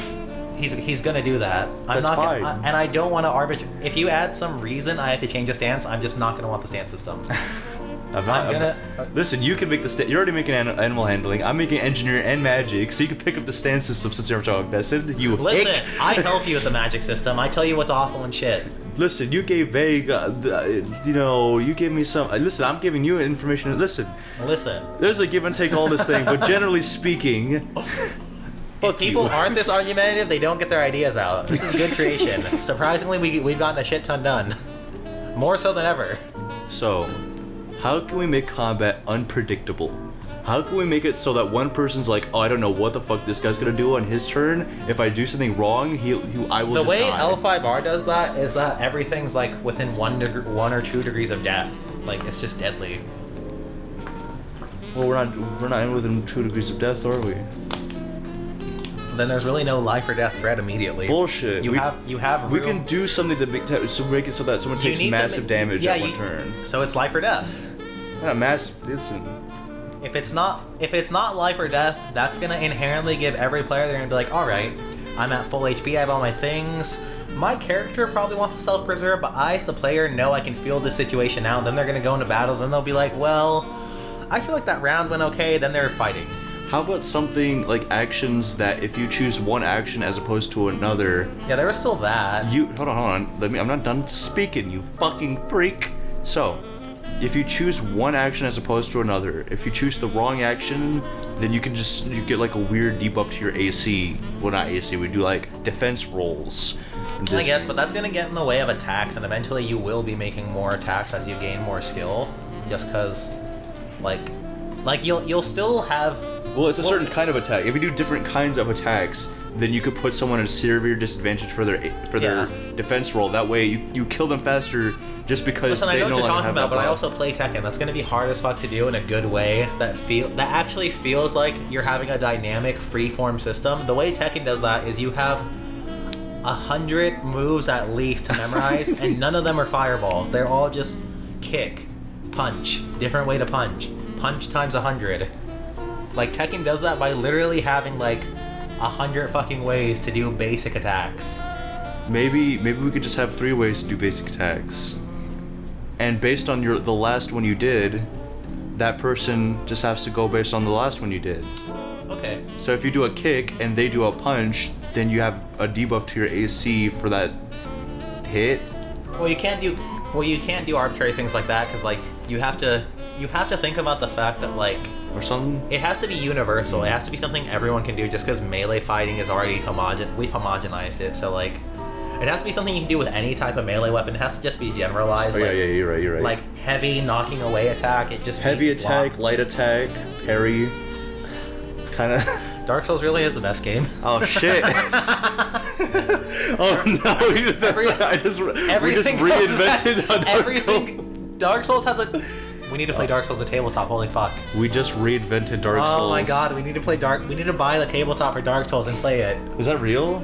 He's gonna do that. I'm That's not fine. And I don't want to arbitrate. If you add some reason I have to change a stance, I'm just not gonna want the stance system. Listen, you can make the you're already making animal handling. I'm making engineer and magic, so you can pick up the stance system since you're talking about that. You listen. hick. I help you with the magic system. I tell you what's awful and shit. Listen, you gave vague, you gave me some. Listen, I'm giving you information. Listen, there's a give and take all this thing, but generally speaking, if people aren't this argumentative, they don't get their ideas out. This is good creation. Surprisingly, we've gotten a shit ton done, more so than ever. So, how can we make combat unpredictable? How can we make it so that one person's like, oh, I don't know what the fuck this guy's gonna do on his turn. If I do something wrong, I will just die. The way L5R does that is that everything's like within 1 or 2 degrees of death. Like, it's just deadly. Well, we're not within 2 degrees of death, are we? Then there's really no life or death threat immediately. Bullshit. You have. We can do something to make it so that someone takes massive damage at one turn. So it's life or death. Not massive. Listen. If it's not life or death, that's gonna inherently give every player, they're gonna be like, all right, I'm at full HP, I have all my things. My character probably wants to self-preserve, but I, as the player, know I can feel this situation out. And then they're gonna go into battle. Then they'll be like, well, I feel like that round went okay. Then they're fighting. How about something like actions that if you choose one action as opposed to another? Yeah, there was still that. Hold on. I'm not done speaking, you fucking freak. So, if you choose one action as opposed to another, if you choose the wrong action, then you get like a weird debuff to your AC. Well, not AC. We do like defense rolls. I guess, but that's gonna get in the way of attacks, and eventually you will be making more attacks as you gain more skill. Just because, like you'll still have. Well, it's a certain kind of attack. If you do different kinds of attacks, then you could put someone at a severe disadvantage for their defense roll. That way, you kill them faster just because Listen, they I know no what you're longer talking have about, that but I buff. also play Tekken. That's gonna be hard as fuck to do in a good way. That actually feels like you're having a dynamic, free-form system. The way Tekken does that is you have 100 moves at least to memorize, and none of them are fireballs. They're all just kick, punch, different way to punch times 100. Like, Tekken does that by literally having like 100 fucking ways to do basic attacks. Maybe we could just have 3 ways to do basic attacks, and based on the last one you did, that person just has to go based on the last one you did. Okay. So if you do a kick and they do a punch, then you have a debuff to your AC for that hit. Well, you can't do arbitrary things like that, because like you have to think about the fact that like Or something? it has to be universal. It has to be something everyone can do, just because melee fighting is already we've homogenized it. So like, it has to be something you can do with any type of melee weapon. It has to just be generalized. Oh, yeah, you're right. Like heavy knocking away attack. It just Heavy means attack, block. light attack, parry, kind of. Dark Souls really is the best game. Oh shit! Oh no! We just reinvented Dark Souls. Dark Souls has a. We need to play Dark Souls the tabletop. Holy fuck! We just reinvented Dark Souls. Oh my god! We need to play We need to buy the tabletop for Dark Souls and play it. Is that real?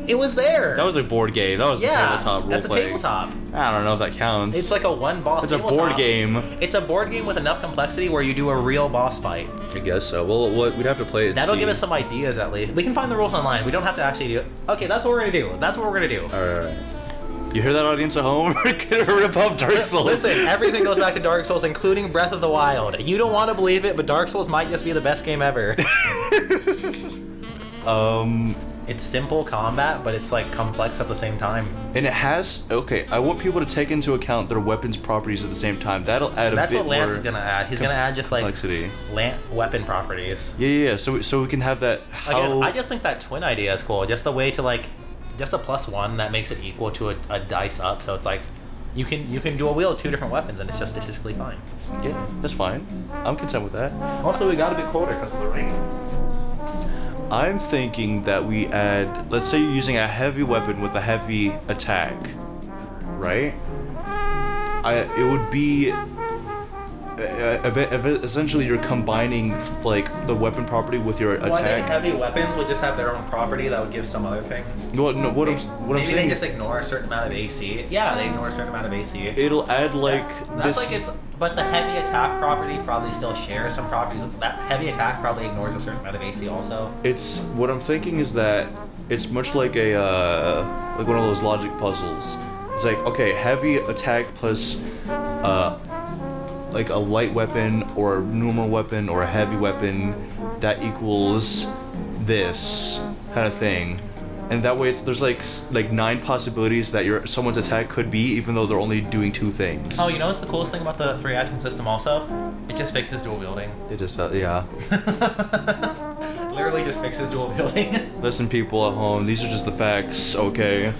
It was there. That was a board game. That was a tabletop role that's a tabletop. I don't know if that counts. It's like a one-boss It's a tabletop. board game. It's a board game with enough complexity where you do a real boss fight. I guess so. Well, we'd have to play it. That'll give us some ideas at least. We can find the rules online. We don't have to actually do it. Okay, that's what we're gonna do. All right. You hear that, audience at home? We're gonna rip up Dark Souls. Listen, everything goes back to Dark Souls, including Breath of the Wild. You don't want to believe it, but Dark Souls might just be the best game ever. It's simple combat, but it's like complex at the same time. And it has, okay, I want people to take into account their weapons properties at the same time. That'll add That's a bit what Lance more is gonna add. He's gonna add just like complexity. weapon properties. Yeah. So we can have that. Again, I just think that twin idea is cool. Just a way to like, just a +1 that makes it equal to a dice up. So it's like, you can dual wield 2 different weapons and it's just statistically fine. Yeah, that's fine. I'm content with that. Also, we got a bit colder because of the rain. I'm thinking that we add, let's say you're using a heavy weapon with a heavy attack, right? It would be essentially you're combining like the weapon property with your Well, I think attack. heavy weapons would just have their own property that would give some other thing. What I'm Maybe saying, they just ignore a certain amount of AC. Yeah, they ignore a certain amount of AC. it'll add like That's this. like it's, but the heavy attack property probably still shares some properties. That heavy attack probably ignores a certain amount of AC also. It's what I'm thinking is that it's much like a like one of those logic puzzles. It's like, okay, heavy attack plus like a light weapon or a normal weapon or a heavy weapon that equals this kind of thing. And that way there's like 9 possibilities that someone's attack could be, even though they're only doing 2 things. Oh, you know what's the coolest thing about the 3-action system also? It just fixes dual wielding. It just yeah. Literally just fixes dual wielding. Listen, people at home, these are just the facts, okay?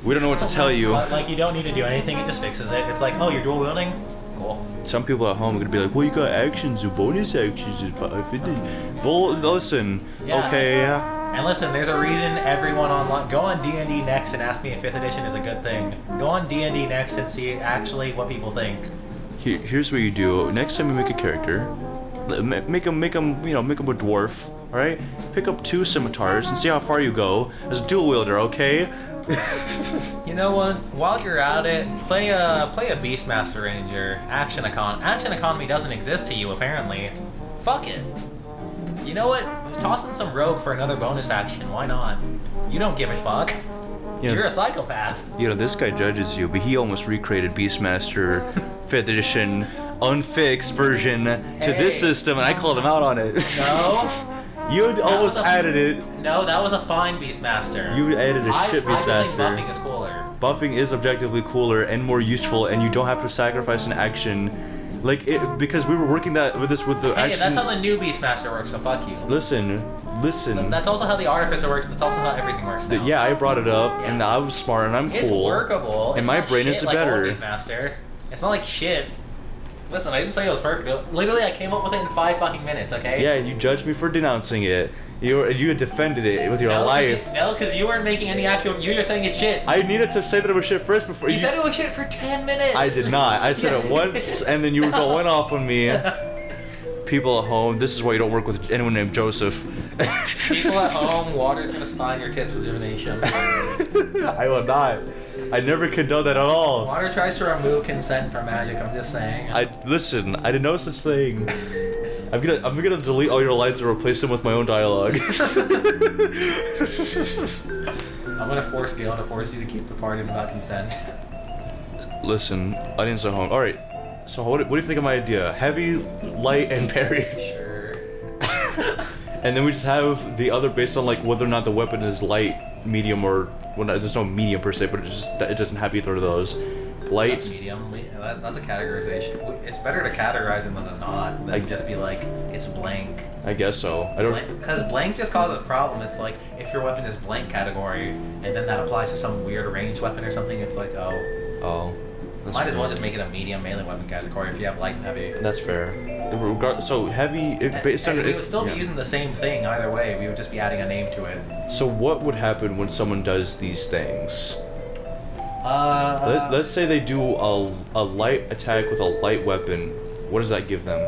We don't know what to tell you. Like, you don't need to do anything, it just fixes it. It's like, oh, you're dual wielding? Cool. Some people at home are gonna be like, well, you got actions and bonus actions and 550. Bull, listen, Yeah. okay, yeah. And listen, there's a reason everyone online... Go on D&D Next and ask me if 5th edition is a good thing. Go on D&D Next and see actually what people think. Here's what you do. Next time you make a character, make him, you know, make him a dwarf, all right? Pick up 2 scimitars and see how far you go as a dual wielder, okay? You know what? While you're at it, play a Beastmaster Ranger. Action economy doesn't exist to you, apparently. Fuck it. You know what? Toss in some rogue for another bonus action. Why not? You don't give a fuck. Yeah. You're a psychopath. You know, this guy judges you, but he almost recreated Beastmaster 5th edition unfixed version to this system, and I called him out on it. No. You almost added it. No, that was a fine Beastmaster. You added a shit I just think Beastmaster. buffing is cooler. Buffing is objectively cooler and more useful, and you don't have to sacrifice an action, like it, because we were working with the Hey, action. that's how the new Beastmaster works, so fuck you. Listen. That's also how the Artificer works, that's also how everything works now. Yeah, I brought it up, Yeah. and I was smart, and I'm It's cool. workable. And It's my not brain shit is like better. old Beastmaster. It's not like shit. Listen, I didn't say it was perfect. Literally, I came up with it in 5 fucking minutes, okay? Yeah, and you judged me for denouncing it. You had defended it with your life. No, because you weren't making any actual... You were just saying it's shit. I needed to say that it was shit first before You said it was shit for 10 minutes. I did not. I said Yes, it you once, did. and then you were going off on me. People at home, this is why you don't work with anyone named Joseph. People at home, water's gonna spy in your tits with divination. I will not. I never condone that at all. Water tries to remove consent from magic, I'm just saying. Listen, I did no such thing. I'm gonna delete all your lines and replace them with my own dialogue. I'm gonna force Gale to force you to keep the party without consent. Listen, audience at home. All right. So what do you think of my idea? Heavy, light, and parry. Sure. And then we just have the other based on like whether or not the weapon is light, medium, or well, there's no medium per se, but it doesn't have either of those. Light. That's medium. That's a categorization. It's better to categorize them than to not. Than just be like, it's blank. I guess so. I don't. Because blank just causes a problem. It's like, if your weapon is blank category, and then that applies to some weird ranged weapon or something, it's like, oh. Oh. That's Might as well fair. just make it a medium melee weapon category if you have light and heavy. That's fair. So heavy, based on And we would still be yeah. using the same thing either way. We would just be adding a name to it. So what would happen when someone does these things? Let's say they do a light attack with a light weapon. What does that give them?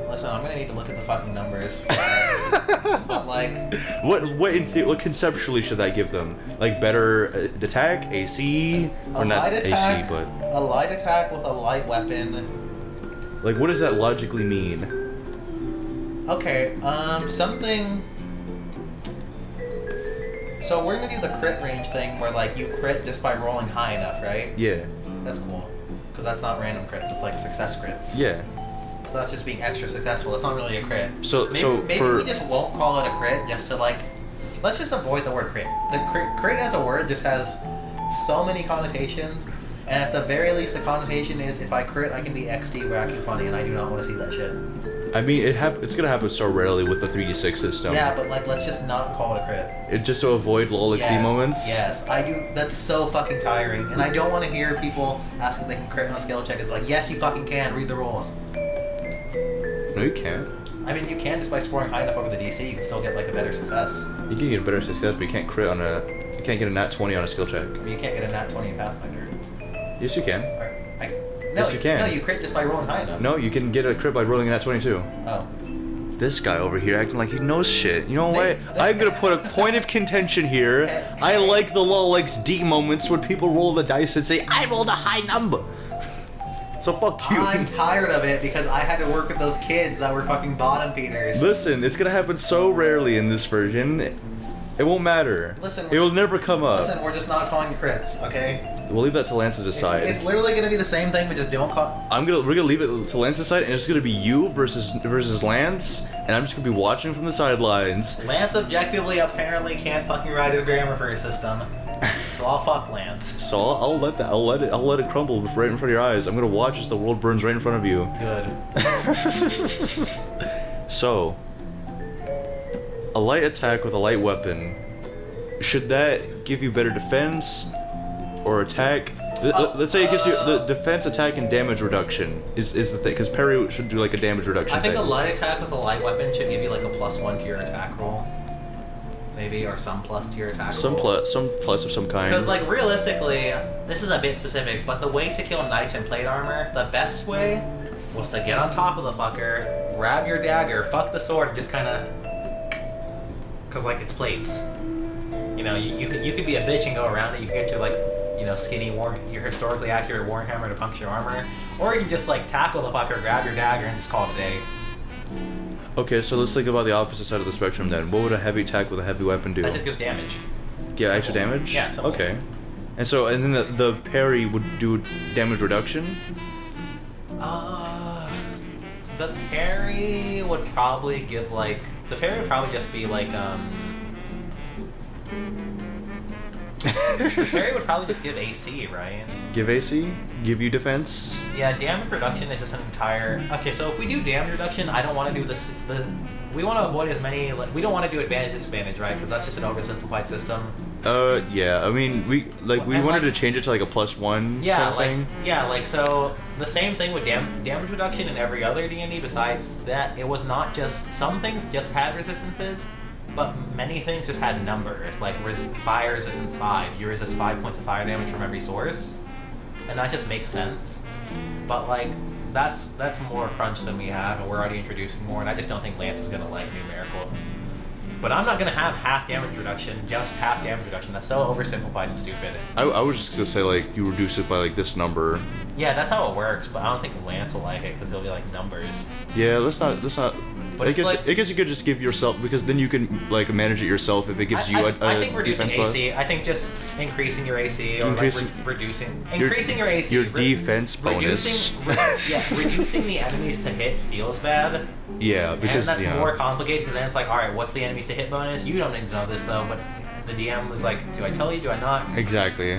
Listen, I'm gonna need to look at the fucking numbers. But like, What conceptually should that give them? Like better attack, AC, or not AC, but a light attack with a light weapon. like what does that logically mean? Okay, something. So we're gonna do the crit range thing where like you crit just by rolling high enough, right? Yeah. That's cool. Because that's not random crits, it's like success crits. Yeah. So that's just being extra successful. It's not really a crit. So Maybe we just won't call it a crit just to like, let's just avoid the word crit. The crit as a word just has so many connotations, and at the very least the connotation is if I crit I can be XD wacky funny, and I do not want to see that shit. I mean, it's gonna happen so rarely with the 3d6 system. Yeah, but like let's just not call it a crit. Just to avoid lol XD moments. Yes, I do. That's so fucking tiring, and I don't want to hear people asking if they can crit on a skill check. It's like, yes, you fucking can. Read the rules. No, you can't. I mean, you can just by scoring high enough over the DC. You can still get like a better success. You can get a better success, but you can't crit on a. You can't get a nat 20 on a skill check. I mean, you can't get a nat 20 in Pathfinder. Yes, you can. No, Yes, you can. No, you crit just by rolling high enough. No, you can get a crit by rolling a nat 22. Oh. This guy over here acting like he knows shit. You know what? I'm gonna put a point of contention here. I like the lol XD moments when people roll the dice and say, I rolled a high number. So fuck you. I'm tired of it because I had to work with those kids that were fucking bottom feeders. Listen, it's gonna happen so rarely in this version. It won't matter. Listen, it will never come up. Listen, we're just not calling crits, okay? We'll leave that to Lance to decide. It's literally gonna be the same thing, but just don't call. We're gonna leave it to Lance to decide, and it's gonna be you versus Lance, and I'm just gonna be watching from the sidelines. Lance objectively apparently can't fucking write his grammar for his system, so I'll fuck Lance. So I'll let it crumble right in front of your eyes. I'm gonna watch as the world burns right in front of you. Good. So, a light attack with a light weapon, should that give you better defense or attack? Let's say it gives you the defense, attack, and damage reduction is the thing, because parry should do like a damage reduction. I think thing. a light attack with a light weapon should give you like a +1 to your attack roll, maybe, or some plus to your attack roll. Some plus of some kind. Because like realistically, this is a bit specific, but the way to kill knights in plate armor, the best way was to get on top of the fucker, grab your dagger, fuck the sword, and just kind of, cause like it's plates. You know, you could be a bitch and go around it. You can get your like, you know, your historically accurate warhammer to puncture armor, or you can just like tackle the fucker, grab your dagger, and just call it a day. Okay, so let's think about the opposite side of the spectrum then. What would a heavy attack with a heavy weapon do? That just gives damage. Yeah, extra damage? Yeah, simple. Okay. And then the parry would do damage reduction? The parry would probably give like, the parry would probably just be like, the parry would probably just give AC, right? Give AC? Give you defense? Yeah, damage reduction is just an entire... Okay, so if we do damage reduction, I don't want to do this... We want to avoid as many... We don't want to do advantage disadvantage, right? Because that's just an oversimplified system. Yeah. I mean, we wanted to change it to like a +1 kind of thing. Yeah, like, so the same thing with damage reduction in every other D&D besides that. It was not just... Some things just had resistances, but many things just had numbers. Like fire resistance 5. You resist 5 points of fire damage from every source. And that just makes sense. But like, that's more crunch than we have, and we're already introducing more, and I just don't think Lance is gonna like numerical. But I'm not gonna have half damage reduction, just half damage reduction. That's so oversimplified and stupid. I was just gonna say like you reduce it by like this number. Yeah, that's how it works, but I don't think Lance will like it because he'll be like numbers. Yeah, let's not. But I guess you could just give yourself, because then you can like manage it yourself if it gives you a I think reducing defense AC. plus. I think just increasing your AC or reducing your AC. Your defense bonus. Reducing the enemies to hit feels bad. Yeah, because and that's more complicated because then it's like, all right, what's the enemies to hit bonus? You don't need to know this though, but the DM was like, do I tell you? Do I not? Exactly.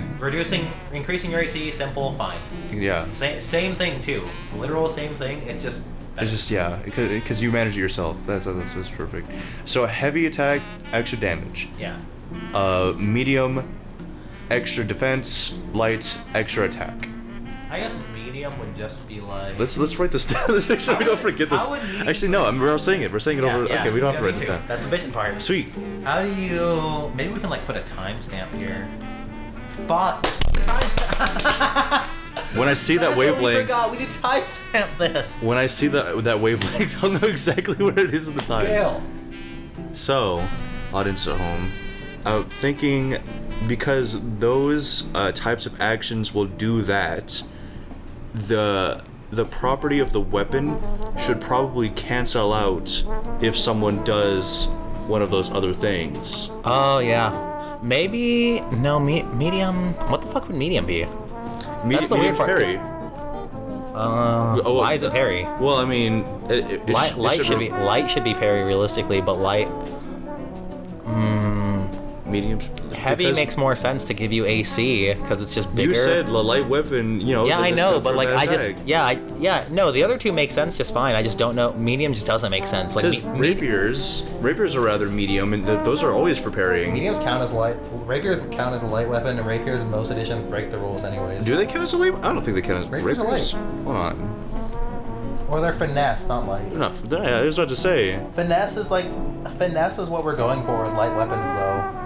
Increasing your AC, simple, fine. Yeah. Same thing too. Literal same thing. It's just. It's just, yeah, because you manage it yourself. That's perfect. So a heavy attack, extra damage. Yeah. Medium, extra defense. Light, extra attack. I guess medium would just be like. Let's write this down. Let's make sure we don't forget this. Actually, no. We're saying it. We're saying it over. Yeah, okay, we don't have to write this down. That's the bitchin' part. Sweet. How do you? Maybe we can like put a timestamp here. Fuck. The timestamp. When I see that wavelength, we forgot we did timestamp this. When I see that wavelength, I'll know exactly where it is at the time. Dale. So, audience at home, I'm thinking because those types of actions will do that, the property of the weapon should probably cancel out if someone does one of those other things. Oh yeah. Maybe no medium. What the fuck would medium be? That's the weird part. Parry. Why is it parry? Well, I mean, Light should be parry realistically, but light. Mediums. Heavy makes more sense to give you AC because it's just bigger. You said the light weapon, you know. Yeah, I know, but like no, the other two make sense just fine. I just don't know. Medium just doesn't make sense. Like rapiers are rather medium, and those are always for parrying. Mediums count as light. Rapiers count as a light weapon, and rapiers in most editions break the rules anyways. Do they count as a light? I don't think they count as rapiers. Are light. Hold on. Or they're finesse, not light. They're not. I was about to say. Finesse is what we're going for with light weapons, though.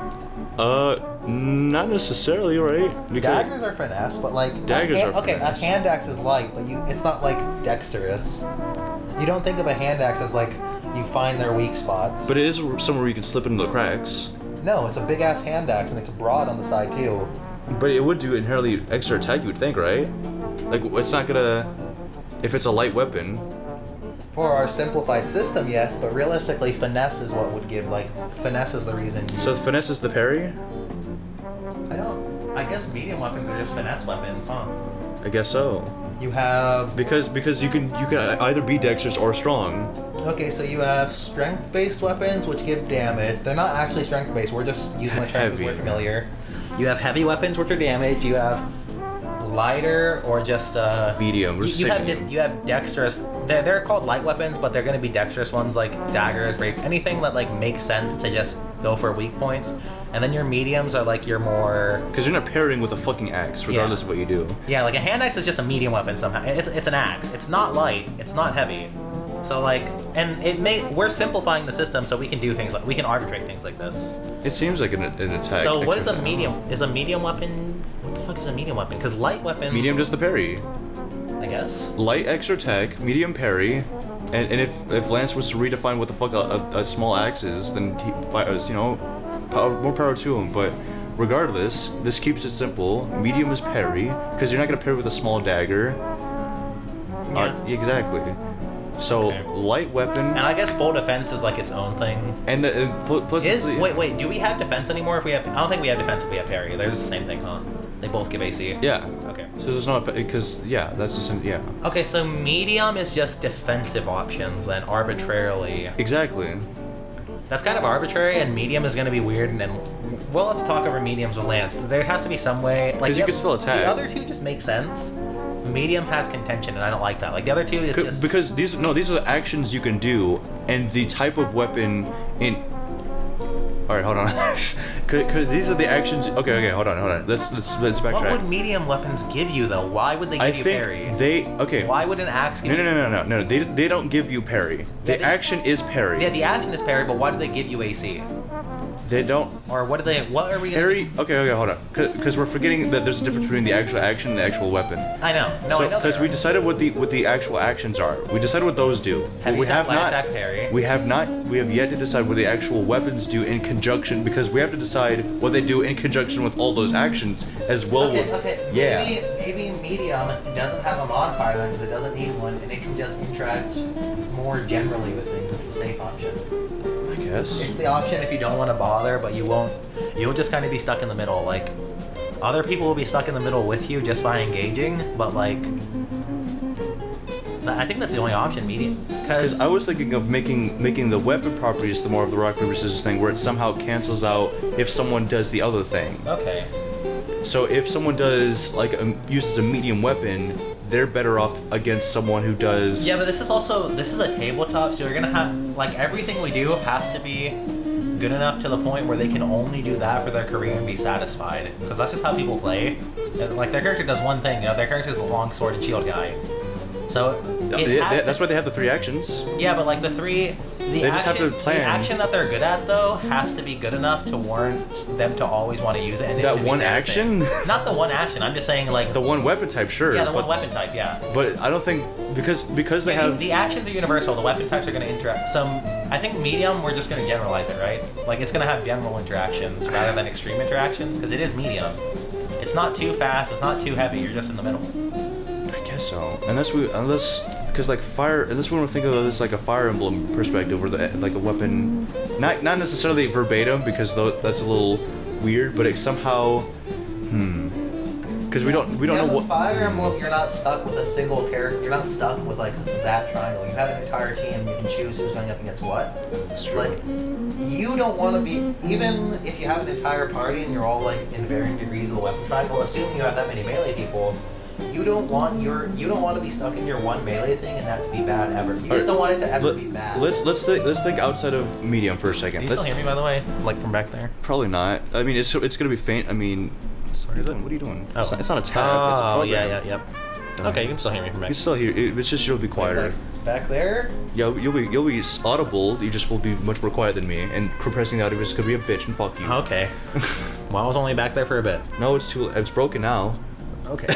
Not necessarily, right? Because daggers are finesse, but like daggers are okay. finesse. A hand axe is light, but it's not like dexterous. You don't think of a hand axe as like you find their weak spots. But it is somewhere you can slip into the cracks. No, it's a big ass hand axe, and it's broad on the side too. But it would do inherently extra attack, you would think, right? Like it's not gonna. If it's a light weapon. For our simplified system, yes, but realistically, finesse is what would give, like, finesse is the reason. So finesse is the parry? I guess medium weapons are just finesse weapons, huh? I guess so. You have... Because you can either be dexterous or strong. Okay, so you have strength-based weapons, which give damage. They're not actually strength-based, we're just using the term because we're familiar. You have heavy weapons, which are damage. You have lighter or just medium. You have dexterous. They're called light weapons, but they're going to be dexterous ones like daggers, rape, anything that like makes sense to just go for weak points. And then your mediums are like your more. Because you're not parrying with a fucking axe, regardless of what you do. Yeah, like a hand axe is just a medium weapon somehow. It's an axe. It's not light. It's not heavy. So like, and we're simplifying the system so we can do things like we can arbitrate things like this. It seems like an attack. So what is a medium? Is a medium weapon? What the fuck is a medium weapon? Because light weapons. Medium does the parry. I guess. Light extra attack, medium parry, and if Lance was to redefine what the fuck a small axe is, then he, more power to him. But regardless, this keeps it simple. Medium is parry because you're not gonna parry with a small dagger. Yeah. Exactly. So light weapon. And I guess full defense is like its own thing. And plus, wait, do we have defense anymore? If we have, I don't think we have defense if we have parry. They're the same thing, huh? They both give AC. Yeah. Okay. So there's no because that's the same. Yeah. Okay, so medium is just defensive options then arbitrarily. Exactly. That's kind of arbitrary, and medium is going to be weird. And then we'll have to talk over mediums with Lance. There has to be some way. Like because you can still attack. The other two just make sense. Medium has contention, and I don't like that. Like the other two is just because these are actions you can do, and the type of weapon in. All right, hold on. Because these are the actions. Okay, hold on. Let's backtrack. What would medium weapons give you though? Why would they give you parry? Why would an axe give you? No. They don't give you parry. The action is parry. Yeah, the action is parry, but why do they give you AC? They don't. Or what are we gonna parry? do? Okay, hold on. Because we're forgetting that there's a difference between the actual action and the actual weapon. I know. No, I know. Because we decided what the actual actions are. We decided what those do. Heavy we have not. Attack, parry. We have yet to decide what the actual weapons do in conjunction, because we have to decide what they do in conjunction with all those actions as well. Okay. Yeah. Maybe medium doesn't have a modifier then because it doesn't need one, and it can just interact more generally with things. It's the safe option. I guess. It's the option if you don't want to bother, but you won't. You'll just kind of be stuck in the middle. Like, other people will be stuck in the middle with you just by engaging, but like, I think that's the only option, medium. Because I was thinking of making the weapon properties the more of the rock paper scissors thing, where it somehow cancels out if someone does the other thing. Okay. So if someone does uses a medium weapon, they're better off against someone who does. Yeah, but this is a tabletop, so you're gonna have like everything we do has to be good enough to the point where they can only do that for their career and be satisfied. Because that's just how people play. Like their character does one thing, their character's the long sword and shield guy. So that's why they have the 3 actions. Yeah, but like they just have to plan. The action that they're good at though has to be good enough to warrant them to always want to use it. And that one action? Not the one action. I'm just saying like the one weapon type, sure. Yeah, the one weapon type, yeah. But I don't think because they have the actions are universal. The weapon types are going to interact. I think medium. We're just going to generalize it, right? Like it's going to have general interactions rather than extreme interactions because it is medium. It's not too fast. It's not too heavy. You're just in the middle. I guess so. Unless because like fire, unless we want to think of this like a Fire Emblem perspective, or like a weapon, not necessarily verbatim, because that's a little weird, but it somehow, because we don't know with what. Fire Emblem, you're not stuck with a single character. You're not stuck with like that triangle. You have an entire team. You can choose who's going up against what. That's true. Like, you don't want to be, even if you have an entire party and you're all like in varying degrees of the weapon triangle. Assuming you have that many melee people, you don't want to be stuck in your one melee thing and that to be bad ever. You just don't want it to ever be bad. Let's think outside of medium for a second. Can you still hear me, by the way? Like from back there? Probably not. I mean, it's gonna be faint. I mean, what are you doing? Oh. It's not a tab. It's a program. Yep. Okay, you can still hear me from back You can still hear. It's just you'll be quieter. Like, back there. Yeah, you'll be audible. You just will be much more quiet than me. And compressing the audio is gonna be a bitch and fuck you. Okay. Well, I was only back there for a bit. No, it's broken now. Okay.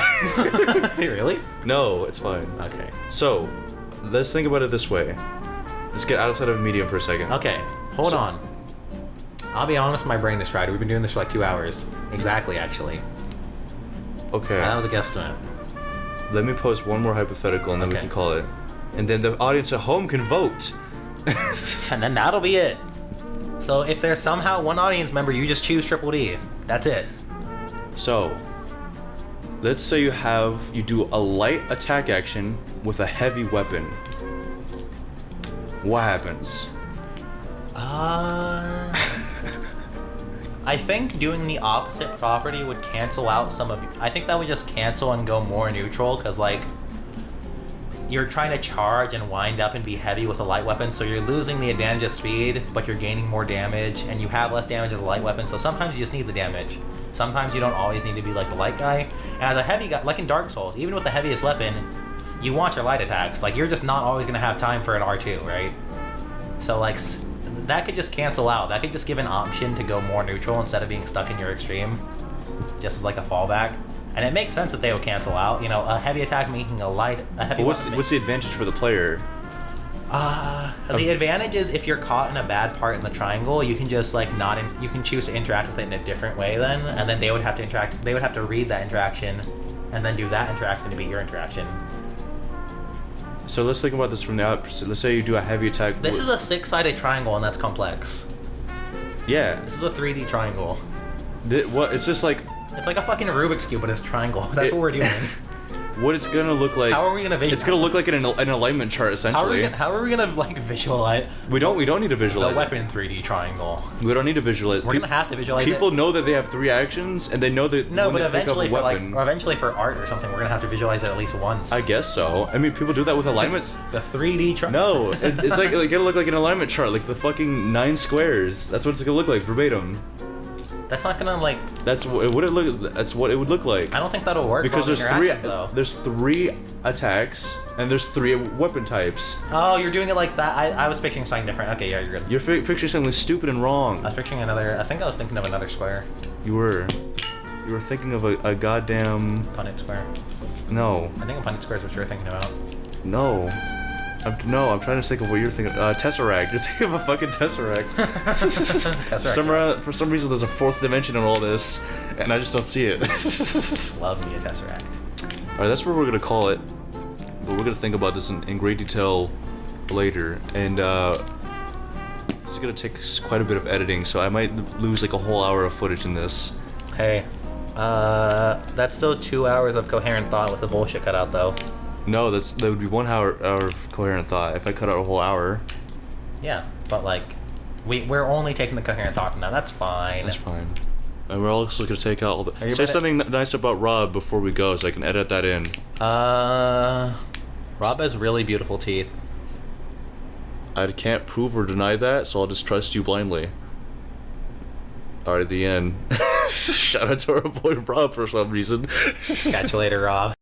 Really? No, it's fine. Okay. So, let's think about it this way. Let's get outside of medium for a second. Okay, hold on. I'll be honest, my brain is fried. We've been doing this for like 2 hours. Exactly, actually. Okay. That was a guesstimate. Let me pose one more hypothetical and then we Okay. can call it. And then the audience at home can vote. And then that'll be it. So if there's somehow one audience member, you just choose Triple D. That's it. So, let's say you do a light attack action with a heavy weapon. What happens? I think doing the opposite property would cancel out some of. I think that would just cancel and go more neutral, because like you're trying to charge and wind up and be heavy with a light weapon, so you're losing the advantage of speed, but you're gaining more damage, and you have less damage as a light weapon. So sometimes you just need the damage. Sometimes you don't always need to be like the light guy. And as a heavy guy, like in Dark Souls, even with the heaviest weapon, you want your light attacks. Like you're just not always gonna have time for an R2, right? So like. That could just cancel out. That could just give an option to go more neutral instead of being stuck in your extreme, just as like a fallback. And it makes sense that they would cancel out. You know, a heavy attack making a heavy. But what's the advantage for the player? The advantage is if you're caught in a bad part in the triangle, you can just like you can choose to interact with it in a different way then, and then they would have to interact. They would have to read that interaction, and then do that interaction to beat your interaction. So let's think about this from the opposite. Let's say you do a heavy attack. This is a 6-sided triangle, and that's complex. Yeah. This is a 3D triangle. What? It's just like. It's like a fucking Rubik's Cube, but it's triangle. That's what we're doing. What it's gonna look like. How are we gonna visualize? It's gonna look like an alignment chart essentially. How are we gonna like visualize? We don't need to visualize the weapon 3D triangle. We don't need to visualize. We're gonna have to visualize People it. know that they have 3 actions, and they know that. No, when but they pick up a weapon, eventually for art or something, we're gonna have to visualize it at least once. I guess so. I mean, people do that with alignments. The 3D triangle. No, it's like it's gonna look like an alignment chart, like the fucking 9 squares. That's what it's gonna look like verbatim. That's not gonna like. That's what it would look. That's what it would look like. I don't think that'll work. Because for all there's the 3. interactions, though. There's 3 attacks, and there's 3 weapon types. Oh, you're doing it like that. I was picturing something different. Okay, yeah, you're good. You're picturing something stupid and wrong. I was picturing another. I think I was thinking of another square. You were thinking of a goddamn. Punnett square. No. I think a Punnett square is what you're thinking about. No. I'm trying to think of what you're thinking. Tesseract. You're thinking of a fucking Tesseract. Tesseract. For some reason, there's a 4th dimension in all this, and I just don't see it. Love me a Tesseract. Alright, that's what we're gonna call it. But we're gonna think about this in great detail later, and it's gonna take quite a bit of editing, so I might lose like a whole hour of footage in this. Hey, that's still 2 hours of coherent thought with the bullshit cut out, though. No, that would be 1 hour of coherent thought if I cut out a whole hour. Yeah, but like, we're only taking the coherent thought from that. That's fine. That's fine. And we're also gonna take out all the. you Say ready? something nice about Rob before we go, so I can edit that in. Rob has really beautiful teeth. I can't prove or deny that, so I'll just trust you blindly. Alright, the end. Shout out to our boy Rob for some reason. Catch you later, Rob.